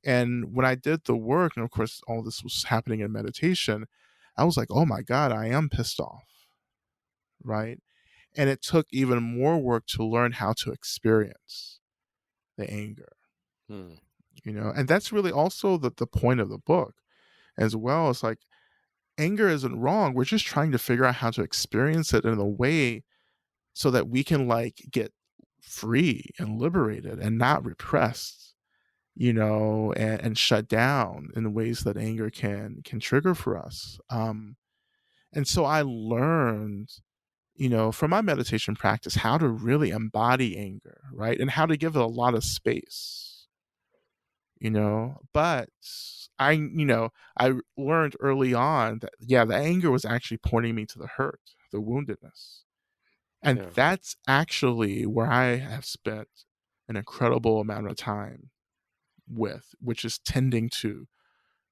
And when I did the work, and of course all this was happening in meditation, I was like, oh my God, I am pissed off, right? And it took even more work to learn how to experience the anger, Mm. and that's really also the point of the book as well. It's like anger isn't wrong. We're just trying to figure out how to experience it in a way so that we can like get free and liberated and not repressed, and shut down in ways that anger can trigger for us. And so I learned, from my meditation practice, how to really embody anger, right, and how to give it a lot of space, But I learned early on that yeah, the anger was actually pointing me to the hurt, the woundedness, and Yeah. that's actually where I have spent an incredible amount of time with, which is tending to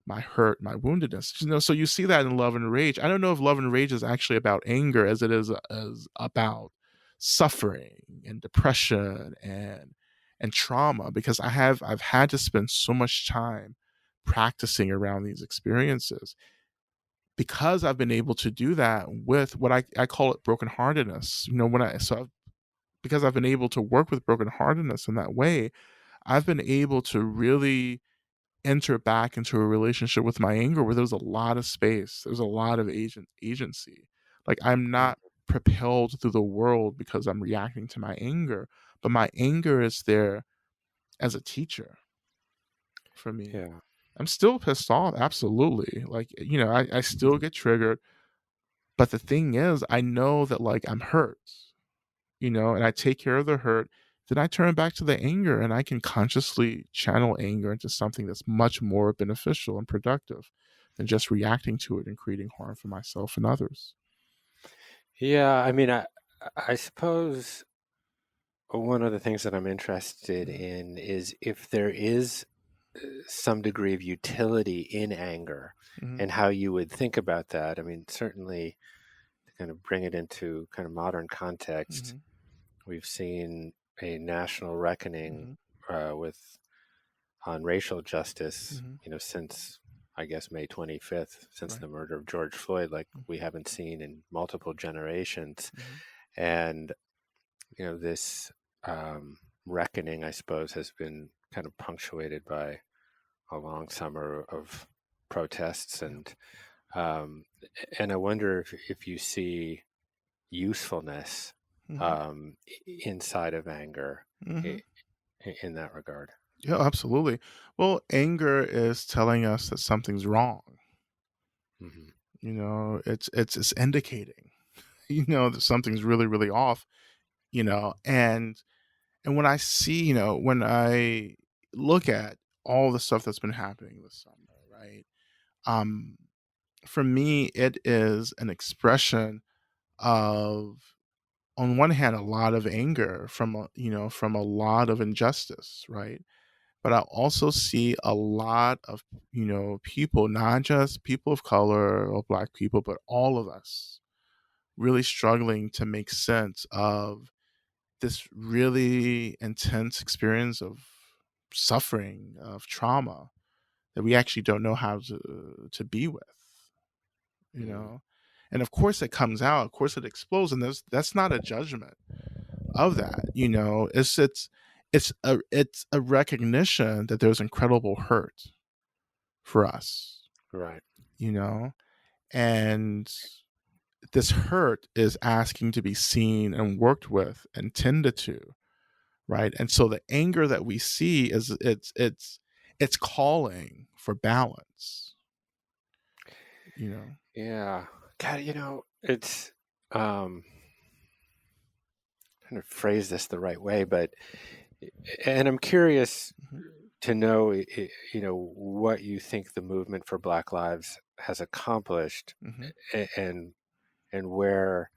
my hurt, my woundedness. So you see that in Love and Rage. I don't know if Love and Rage is actually about anger as it is as about suffering and depression and trauma, because I've had to spend so much time practicing around these experiences because I've been able to do that with what I call it brokenheartedness. Because I've been able to work with brokenheartedness in that way, I've been able to really enter back into a relationship with my anger where there's a lot of space. There's a lot of agency. Like I'm Mm. not propelled through the world because I'm reacting to my anger, but my anger is there as a teacher for me. Yeah. I'm still pissed off, absolutely. Like, I still get triggered, but the thing is, I know that like I'm hurt, and I take care of the hurt. then I turn back to the anger, and I can consciously channel anger into something that's much more beneficial and productive than just reacting to it and creating harm for myself and others. Yeah, I mean, I suppose one of the things that I'm interested in is if there is some degree of utility in anger Mm-hmm. and how you would think about that. I mean, certainly to kind of bring it into kind of modern context, Mm-hmm. we've seen a national reckoning Mm-hmm. with on racial justice, Mm-hmm. since I guess May 25th, since Right. the murder of George Floyd, like we haven't seen in multiple generations. Mm-hmm. And, this reckoning, I suppose, has been kind of punctuated by a long summer of protests Yeah. um, and I wonder if you see usefulness Mm-hmm. inside of anger Mm-hmm. i- in that regard. Yeah, absolutely. Well, anger is telling us that something's wrong. Hmm. It's indicating, that something's really, really off, and when I see, when I look at all the stuff that's been happening this summer, right? Um, for me, it is an expression of, on one hand, a lot of anger from a lot of injustice, right? But I also see a lot of, people, not just people of color or black people, but all of us really struggling to make sense of this really intense experience of suffering, of trauma that we actually don't know how to be with, you Hmm. know. And of course it comes out, of course it explodes, and that's not a judgment of that, it's a recognition that there's incredible hurt for us, Right. you know, and this hurt is asking to be seen and worked with and tended to, right? And so the anger that we see is it's calling for balance, you know. Yeah. God, it's um, trying to phrase this the right way, but and I'm curious Mhm, to know, what you think the movement for Black Lives has accomplished, mhm, and where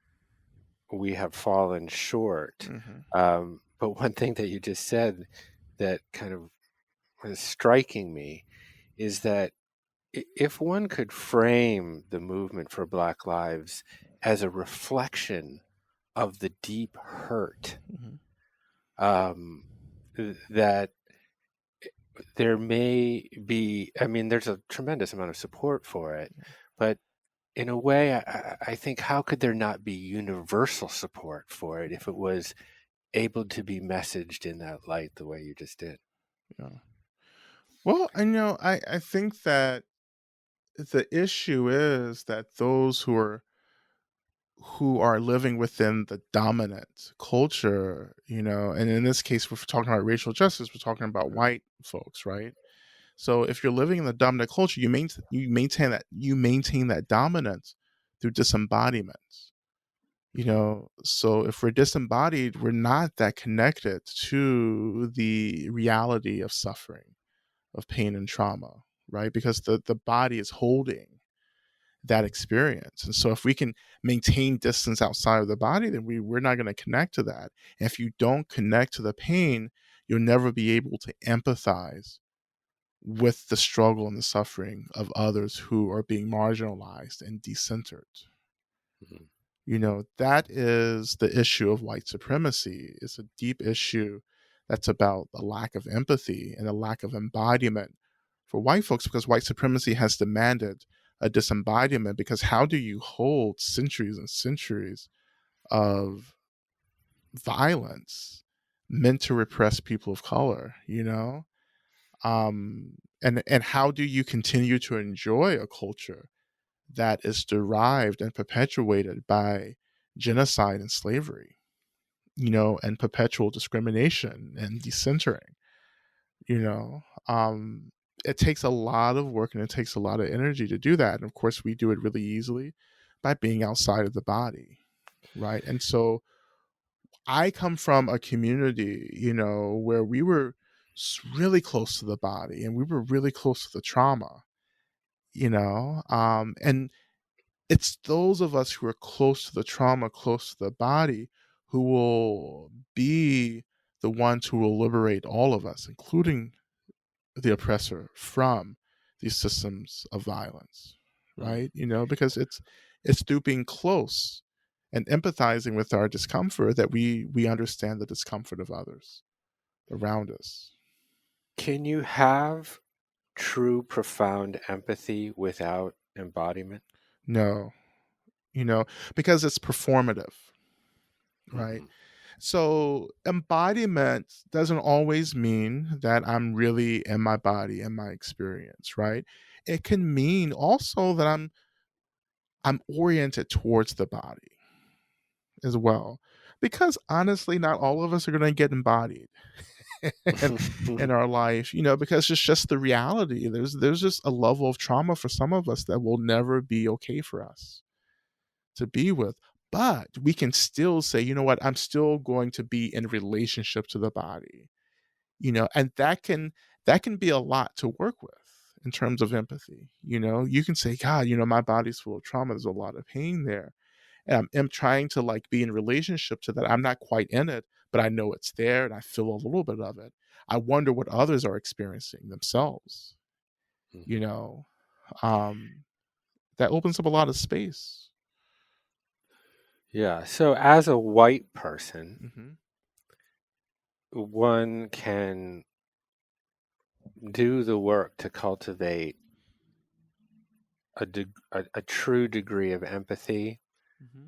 we have fallen short. mhm, But one thing that you just said that kind of was striking me is that if one could frame the movement for Black Lives as a reflection of the deep hurt, mhm, um, that there may be, I mean, there's a tremendous amount of support for it, but in a way, I think how could there not be universal support for it if it was able to be messaged in that light the way you just did? yeah. Well, I think that the issue is that those who are living within the dominant culture, and in this case, if we're talking about racial justice, we're talking about Mhm. white folks, right? So if you're living in the dominant culture, you maintain that dominance through disembodiment. So if we're disembodied, we're not that connected to the reality of suffering, of pain and trauma, right? Because the body is holding that experience. And so if we can maintain distance outside of the body, then we're not going to connect to that. And if you don't connect to the pain, you'll never be able to empathize with the struggle and the suffering of others who are being marginalized and decentered. Mhm. That is the issue of white supremacy. It's a deep issue that's about a lack of empathy and a lack of embodiment for white folks, because white supremacy has demanded a disembodiment. Because how do you hold centuries and centuries of violence meant to repress people of color, and how do you continue to enjoy a culture that is derived and perpetuated by genocide and slavery, and perpetual discrimination and decentering, you know? Um, it takes a lot of work and it takes a lot of energy to do that. And of course, we do it really easily by being outside of the body, right? And so I come from a community, where we were really close to the body and we were really close to the trauma, and it's those of us who are close to the trauma, close to the body, who will be the ones who will liberate all of us, including the oppressor, from these systems of violence, Mm. right? Because it's through being close and empathizing with our discomfort that we understand the discomfort of others around us. Can you have true, profound empathy without embodiment? No, you know, because it's performative, right? Hmm. So embodiment doesn't always mean that I'm really in my body and my experience, right? It can mean also that I'm oriented towards the body as well. Because honestly, not all of us are going to get embodied in, in our life, because it's just the reality. There's just a level of trauma for some of us that will never be okay for us to be with. But we can still say, you know what, I'm still going to be in relationship to the body, and that can be a lot to work with in terms of empathy. You can say, God, my body's full of trauma. There's a lot of pain there. And I'm trying to like be in relationship to that. I'm not quite in it, but I know it's there and I feel a little bit of it. I wonder what others are experiencing themselves, you Mhm. know. Um, that opens up a lot of space. Yeah. So, as a white person, Hmm. one can do the work to cultivate a true degree of empathy Hmm.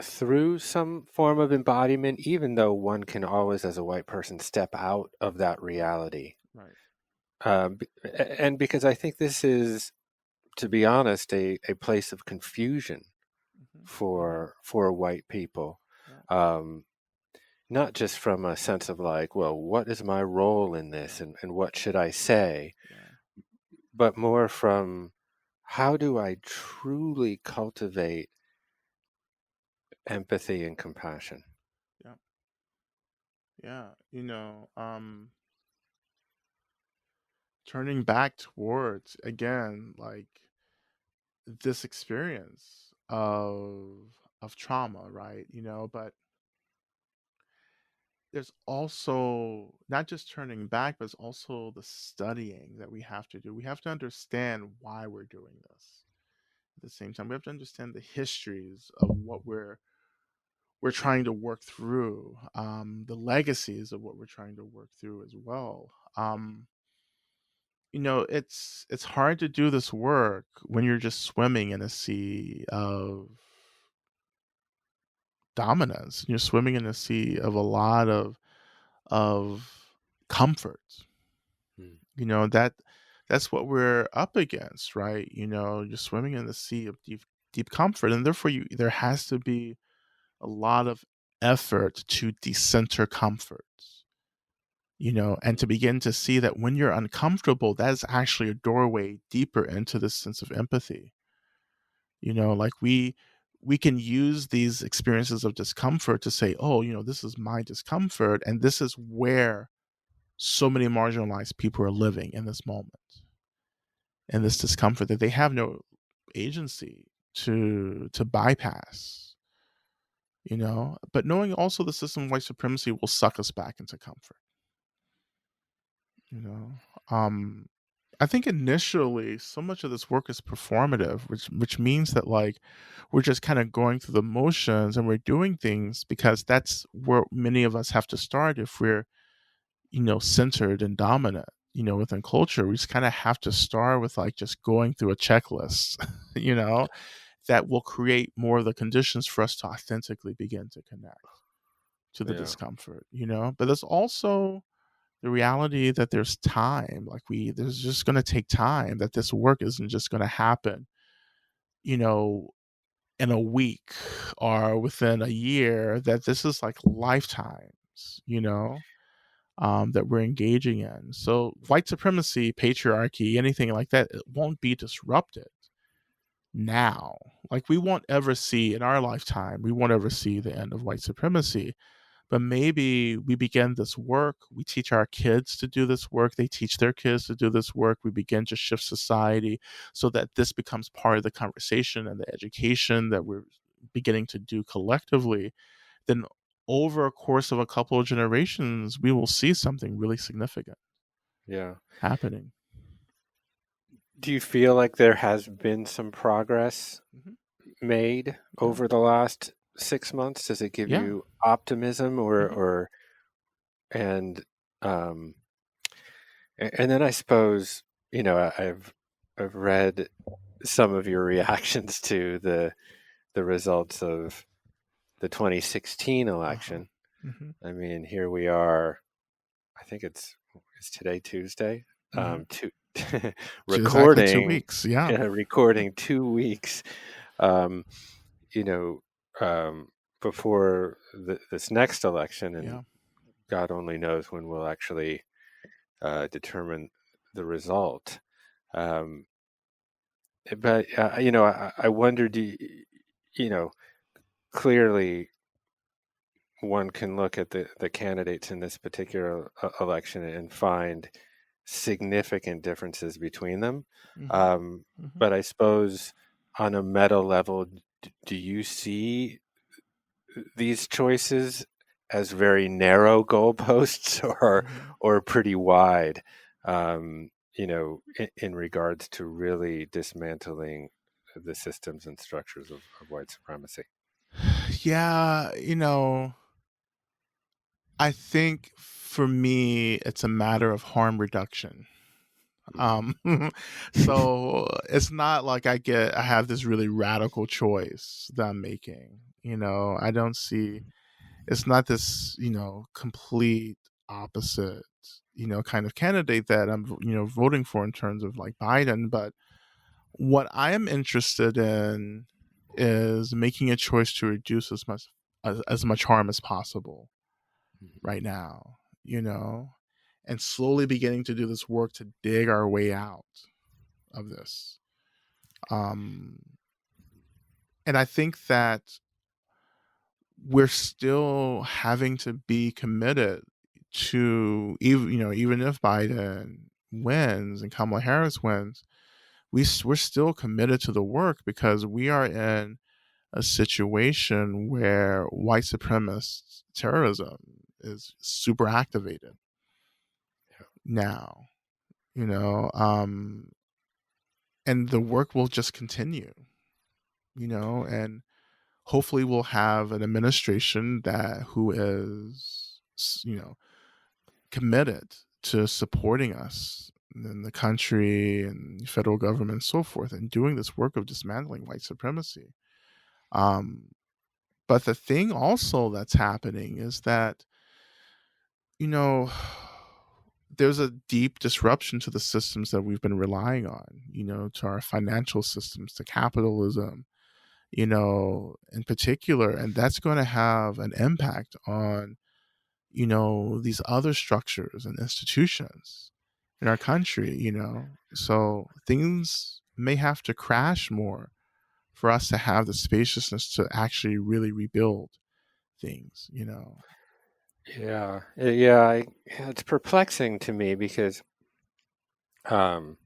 through some form of embodiment, even though one can always, as a white person, step out of that reality. Right. And because I think this is, to be honest, a place of confusion Hmm. Hmm. for white people. Yeah. Um, Not just from a sense of like, well, what is my role in this and what should I say, Yeah. but more from how do I truly cultivate empathy and compassion? Yeah. Yeah. Turning back towards again, like this experience of trauma, right? But there's also not just turning back, but it's also the studying that we have to do. We have to understand why we're doing this. At the same time, we have to understand the histories of what we're trying to work through, the legacies of what we're trying to work through as well. It's hard to do this work when you're just swimming in a sea of dominance. You're swimming in a sea of a lot of comfort. Mm. That's what we're up against, right? You're swimming in the sea of deep comfort, and therefore there has to be a lot of effort to decenter comfort, and to Mm. begin to see that when you're uncomfortable, that is actually a doorway deeper into this sense of empathy. Like we can use these experiences of discomfort to say, oh, this is my discomfort, and this is where so many marginalized people are living in this moment, and this discomfort that they have no agency to bypass. But knowing also the system of white supremacy will suck us back into comfort. you know um I think initially so much of this work is performative, which means that like we're just kind of going through the motions and we're doing things because that's where many of us have to start if we're centered and dominant within culture. We just kind of have to start with like just going through a checklist you know that will create more of the conditions for us to authentically begin to connect to the Yeah. discomfort. But there's also the reality that there's time, like there's just going to take time, that this work isn't just going to happen you know in a week or within a year, that this is like lifetimes that we're engaging in. So white supremacy, patriarchy, anything like that, it won't be disrupted now. Like, we won't ever see in our lifetime, we won't ever see the end of white supremacy. But maybe we begin this work, we teach our kids to do this work, they teach their kids to do this work, we begin to shift society so that this becomes part of the conversation and the education that we're beginning to do collectively. Then over a course of a couple of generations, we will see something really significant Yeah. happening. Do you feel like there has been some progress Mhm. made Yeah. over the last 6 months? Does it give Yeah. you optimism Mhm. or and um and then I suppose, I've read some of your reactions to the results of the 2016 Uh-huh. election. Mhm. I mean, here we are. I think it's today Tuesday. Mhm. To Exactly 2 recording weeks. Yeah. recording 2 weeks. Um, you know, um, before this next election, and Yeah. God only knows when we'll actually determine the result. Um, but I wonder, you know, clearly one can look at the candidates in this particular election and find significant differences between them. Mhm. Um, Mhm. but I suppose on a meta level, do you see these choices as very narrow goalposts Mhm. or pretty wide, in regards to really dismantling the systems and structures of white supremacy? Yeah, I think for me, it's a matter of harm reduction. Um, so it's not like I have this really radical choice that I'm making. I don't see it's not this, complete opposite, kind of candidate that I'm, voting for in terms of like Biden. But what I am interested in is making a choice to reduce as much harm as possible right now, and slowly beginning to do this work to dig our way out of this. Um, and I think that we're still having to be committed to, even if Biden wins and Kamala Harris wins, we're still committed to the work because we are in a situation where white supremacist terrorism is super activated now, you know, um, and the work will just continue, and hopefully we'll have an administration who is, committed to supporting us in the country and federal government and so forth and doing this work of dismantling white supremacy. Um, but the thing also that's happening is that, you know, there's a deep disruption to the systems that we've been relying on, to our financial systems, to capitalism, in particular. And that's going to have an impact on, these other structures and institutions in our country. So things may have to crash more for us to have the spaciousness to actually really rebuild things. Yeah, it's perplexing to me because um,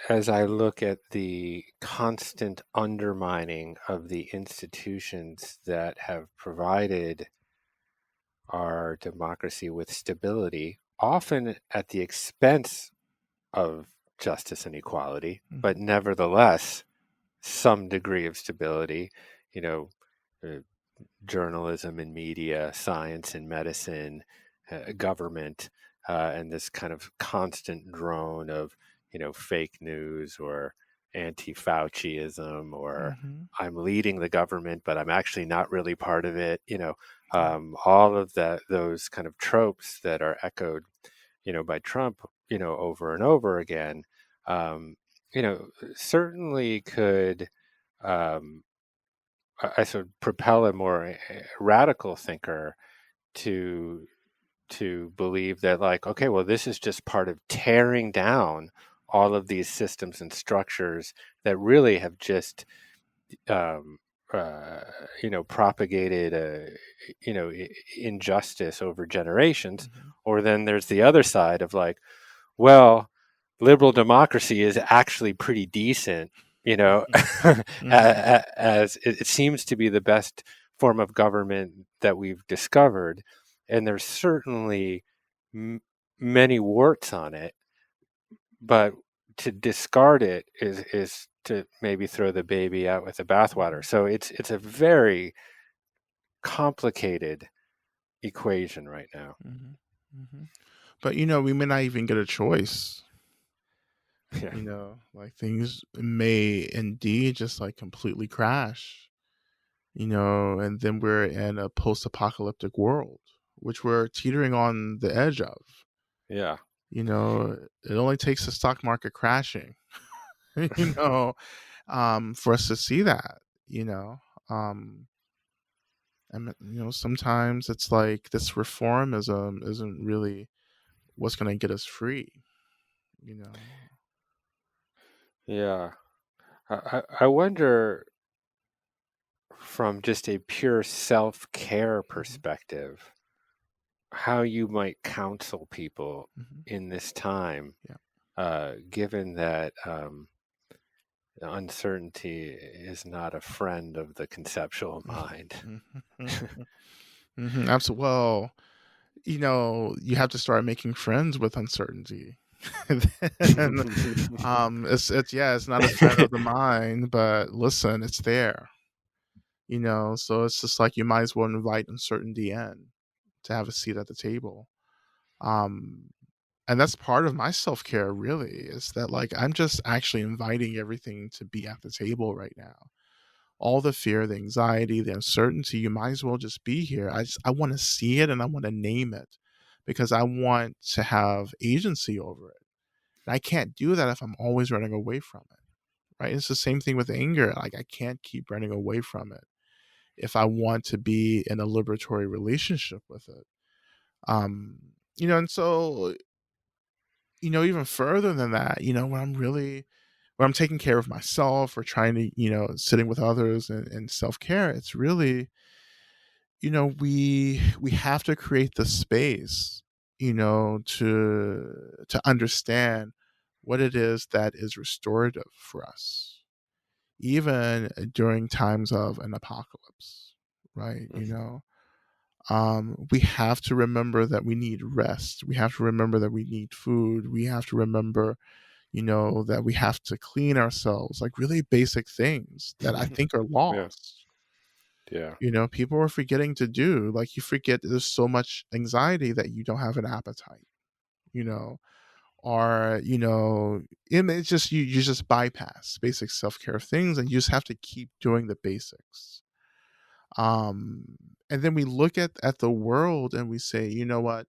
as I look at the constant undermining of the institutions that have provided our democracy with stability, often at the expense of justice and equality, but Mhm. nevertheless, some degree of stability, you know, uh, journalism and media, science and medicine, government, and this kind of constant drone of, fake news or anti-Fauciism or Mhm. I'm leading the government, but I'm actually not really part of it. Yeah. All of those kind of tropes that are echoed, by Trump, over and over again, um, certainly could. Um, I sort of propel a more radical thinker to believe that, like, okay, well, this is just part of tearing down all of these systems and structures that really have just um, uh, propagated injustice over generations. Mhm. Or then there's the other side of like, well, liberal democracy is actually pretty decent, Mhm. as it seems to be the best form of government that we've discovered. And there's certainly m- many warts on it, but to discard it is to maybe throw the baby out with the bathwater. Mhm. So it's a very complicated equation right now. Mhm. Mhm. But we may not even get a choice. Yeah. Like things may indeed just like completely crash. And then we're in a post-apocalyptic world, which we're teetering on the edge of. Yeah. It only takes the stock market crashing, you know, for us to see that. You know, um, and sometimes it's like this reformism isn't really what's going to get us free. You know. Yeah. I wonder, from just a pure self-care Mhm. perspective, how you might counsel people Mhm. in this time, Yeah. given that uncertainty is not a friend of the conceptual mind. Absolutely. Well, you have to start making friends with uncertainty. And, it's not a friend of the mind, but listen, it's there. So it's just like you might as well invite uncertainty in to have a seat at the table. Um, and that's part of my self care. Really, is that like I'm just actually inviting everything to be at the table right now. All the fear, the anxiety, the uncertainty, you might as well just be here. I want to see it and I want to name it because I want to have agency over it. And I can't do that if I'm always running away from it. Right? It's the same thing with anger. Like I can't keep running away from it if I want to be in a liberatory relationship with it. Um, and so, even further than that, when I'm taking care of myself or trying to, sitting with others and self care, it's really, we have to create the space, to understand what it is that is restorative for us, even during times of an apocalypse, right? We have to remember that we need rest. We have to remember that we need food. We have to remember, that we have to clean ourselves, like really basic things that I think are Yeah. lost. Yeah. People are forgetting to do. Like you forget there's so much anxiety that you don't have an appetite, you know, or, it's just you just bypass basic self-care things and you just have to keep doing the basics. Um and then we look at the world and we say, you know what?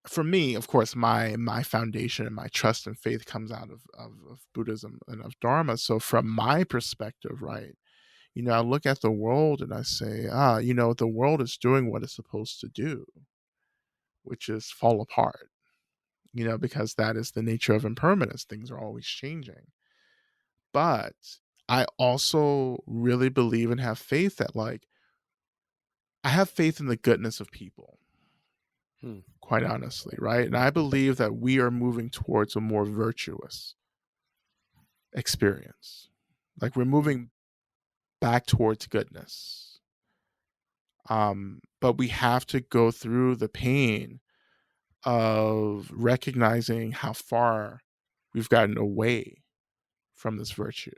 For me, of course, my foundation and my trust and faith comes out of Buddhism and of Dharma. So from my perspective, right, I look at the world and I say, the world is doing what it's supposed to do, which is fall apart, because that is the nature of impermanence. Things are always changing. But I also really believe and have faith that, like, I have faith in the goodness of people, Hmm. quite honestly, right? And I believe that we are moving towards a more virtuous experience. Like, we're moving back towards goodness. But we have to go through the pain of recognizing how far we've gotten away from this virtue.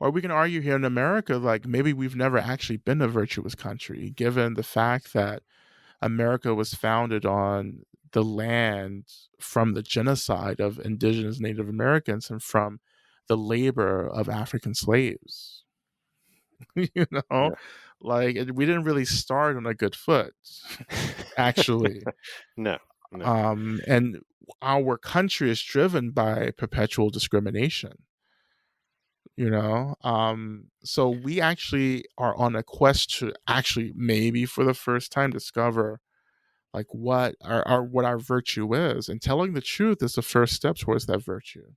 Or we can argue here in America, like maybe we've never actually been a virtuous country, given the fact that America was founded on the land from the genocide of indigenous Native Americans and from the labor of African slaves. you know, Yeah. we didn't really start on a good foot, actually. No. No. And our country is driven by perpetual discrimination. So we actually are on a quest to actually maybe for the first time discover like what our virtue is, and telling the truth is the first step towards that virtue.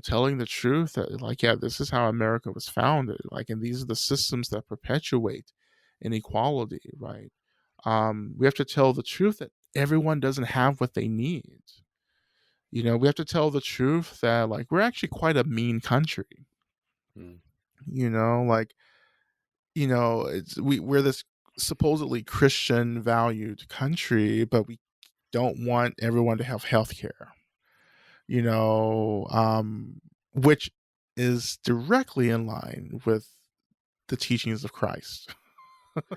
Telling the truth that, like, yeah, this is how America was founded, like, and these are the systems that perpetuate inequality, right? We have to tell the truth that everyone doesn't have what they need. We have to tell the truth that, like, we're actually quite a mean country. Mm. Like, we're this supposedly Christian valued country, but we don't want everyone to have health care. Which is directly in line with the teachings of Christ.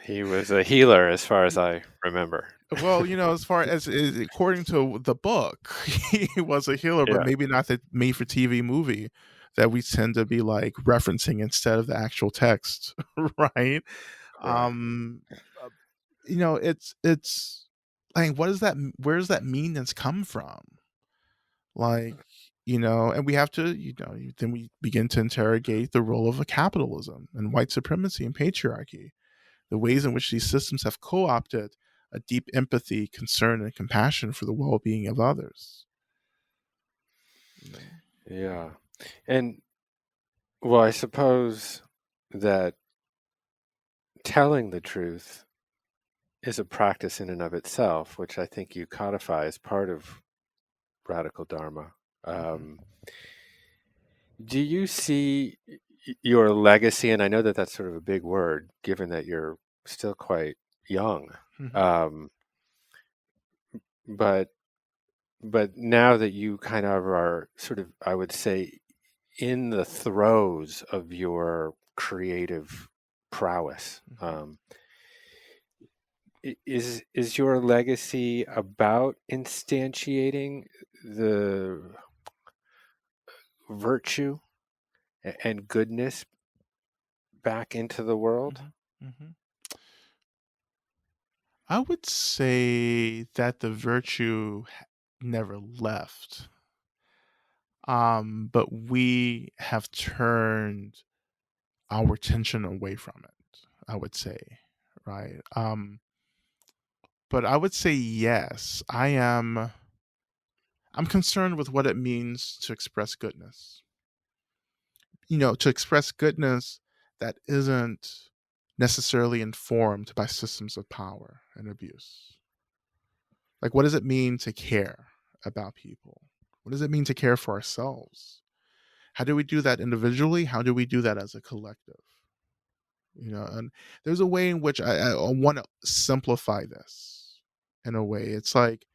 He was a healer, as far as I remember. Well, as far as according to the book, he was a healer, but Yeah. maybe not the made for TV movie that we tend to be like referencing instead of the actual text, right? Right. Uh, it's like, what is that? Where does that meanness come from? Like, and we have to, then we begin to interrogate the role of a capitalism and white supremacy and patriarchy, the ways in which these systems have co-opted a deep empathy, concern, and compassion for the well-being of others. Yeah. And, well, I suppose that telling the truth is a practice in and of itself, which I think you codify as part of radical Dharma. Do you see your legacy, and I know that that's sort of a big word, given that you're still quite young, Mhm. um, but now that you kind of are sort of, I would say, in the throes of your creative prowess, is your legacy about instantiating the virtue and goodness back into the world? Mhm. I would say that the virtue never left, but we have turned our attention away from it, I would say, right? But I would say yes, I'm concerned with what it means to express goodness. To express goodness that isn't necessarily informed by systems of power and abuse. Like, what does it mean to care about people? What does it mean to care for ourselves? How do we do that individually? How do we do that as a collective? And there's a way in which I want to simplify this in a way. It's like,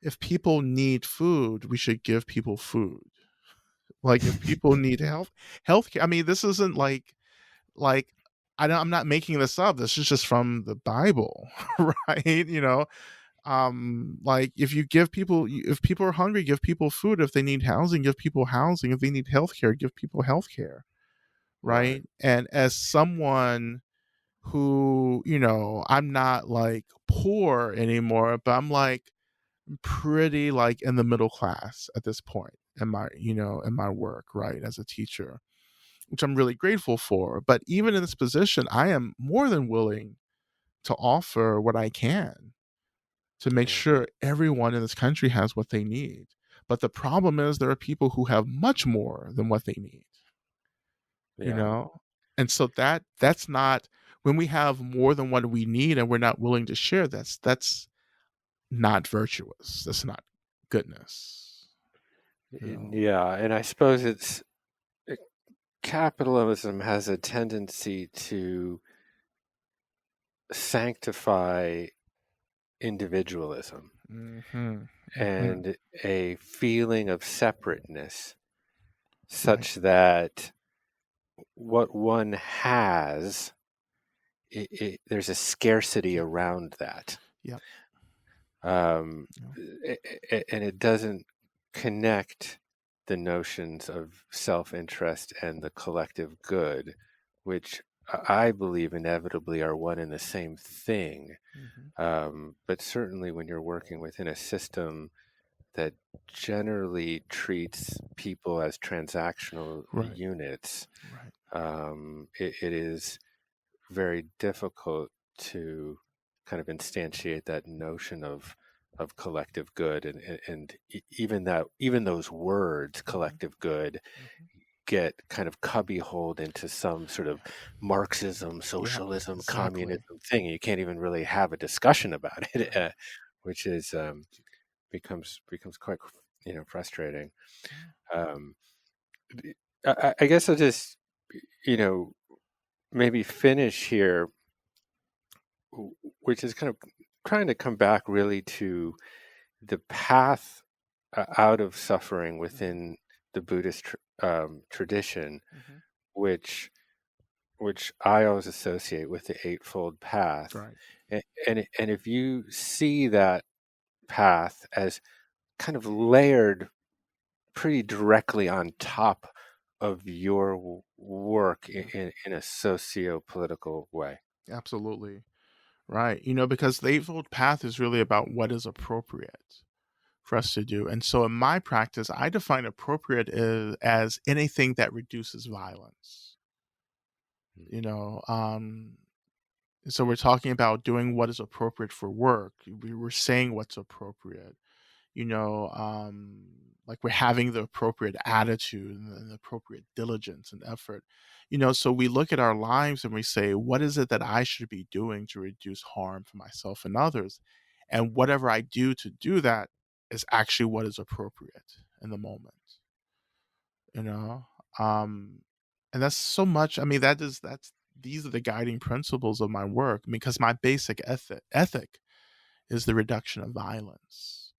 if people need food, we should give people food. Like, if people need healthcare. I mean, this isn't like I'm not making this up. This is just from the Bible, right? Like, if people are hungry, give people food. If they need housing, give people housing. If they need healthcare, give people healthcare, Right. right? And as someone who, I'm not like poor anymore, but I'm like pretty like in the middle class at this point in my work, right, as a teacher, which I'm really grateful for. But even in this position, I am more than willing to offer what I can to make Yeah. sure everyone in this country has what they need. But the problem is there are people who have much more than what they need, you Yeah. know? And so that's not, when we have more than what we need and we're not willing to share, that's not virtuous. That's not goodness. You know? Yeah. And I suppose capitalism has a tendency to sanctify individualism Mhm. Mhm. and a feeling of separateness, Right. such that what one has, there's a scarcity Yep. around that. Yep. Um, Yep. and it doesn't connect the notions of self-interest and the collective good, which I believe inevitably are one and the same thing. Mhm. But certainly when you're working within a system that generally treats people as transactional Right. units, Right. it is very difficult to kind of instantiate that notion of collective good, and even those words, collective good, get kind of cubbyholed into some sort of Marxism, Yeah, socialism, exactly. communism thing. You can't even really have a discussion about it, Right. which is becomes quite frustrating. Yeah. Um, I guess I'll just you know maybe finish here, which is kind of trying to come back really to the path out of suffering within the Buddhist tradition, Mm-hmm. which I always associate with the Eightfold Path. Right. And if you see that path as kind of layered pretty directly on top of your work Yeah. in a socio-political way. Absolutely. Right. Because the Eightfold Path is really about what is appropriate for us to do. And so in my practice, I define appropriate as anything that reduces violence. You know, so we're talking about doing what is appropriate for work. We're saying what's appropriate. You know, like we're having the appropriate attitude and the appropriate diligence and effort. So we look at our lives and we say, what is it that I should be doing to reduce harm for myself and others? And whatever I do to do that is actually what is appropriate in the moment. You know, um, and that's so much. I mean, that's these are the guiding principles of my work because my basic ethic is the reduction of violence,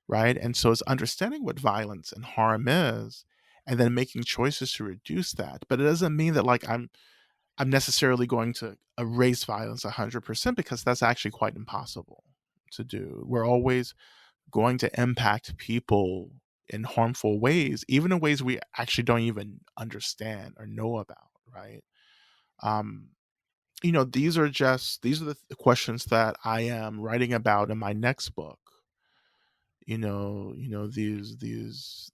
right? And so it's understanding what violence and harm is and then making choices to reduce that. But it doesn't mean that like I'm necessarily going to erase violence 100% because that's actually quite impossible to do. We're always going to impact people in harmful ways, even in ways we actually don't even understand or know about, right? Um, these are the questions that I am writing about in my next book. These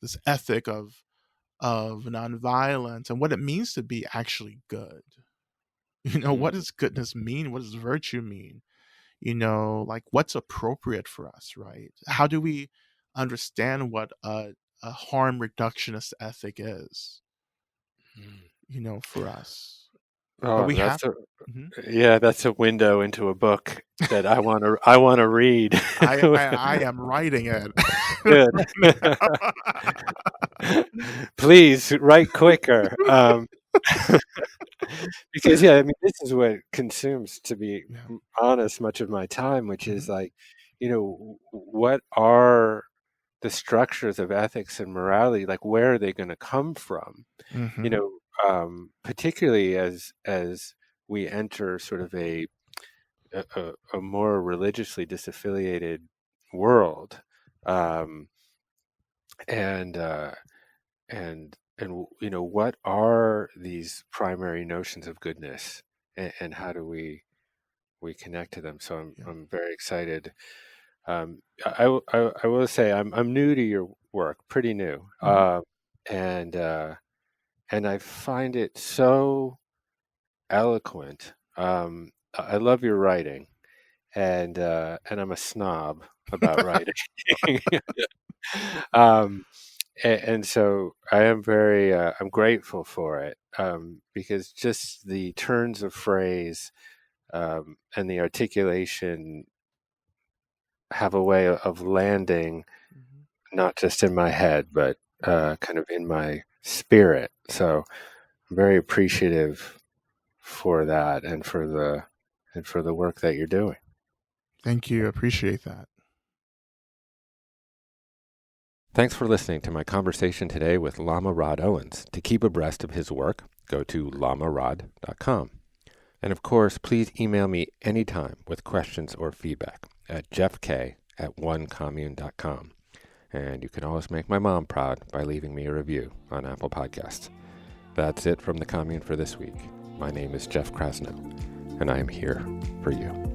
this ethic of nonviolence and what it means to be actually good. What Mm, does goodness mean? What does virtue mean? Like what's appropriate for us, right? How do we understand what a harm reductionist ethic is, mm. for us? But Oh, we have. Mhm. that's a window into a book that I want to read. I am writing it Good. right now. Please write quicker. Because yeah, I mean, this is what consumes, to be Yeah. honest, much of my time, which is Mhm. like, what are the structures of ethics and morality? Like, where are they going to come from? You Mhm. know, particularly as we enter sort of a more religiously disaffiliated world, um, and what are these primary notions of goodness, and how do we connect to them? So Yeah. I'm very excited. I will say I'm new to your work, pretty new, Mhm. and I find it so eloquent. I love your writing, and I'm a snob about writing. um, and so I am very I'm grateful for it, because just the turns of phrase, and the articulation have a way of landing Mhm. not just in my head, but kind of in my spirit. So I'm very appreciative for that, and for the work that you're doing. Thank you. Appreciate that. Thanks for listening to my conversation today with Lama Rod Owens. To keep abreast of his work, go to lamarod.com. And of course, please email me anytime with questions or feedback at jeffk@onecommune.com. And you can always make my mom proud by leaving me a review on Apple Podcasts. That's it from the Commune for this week. My name is Jeff Krasno, and I am here for you.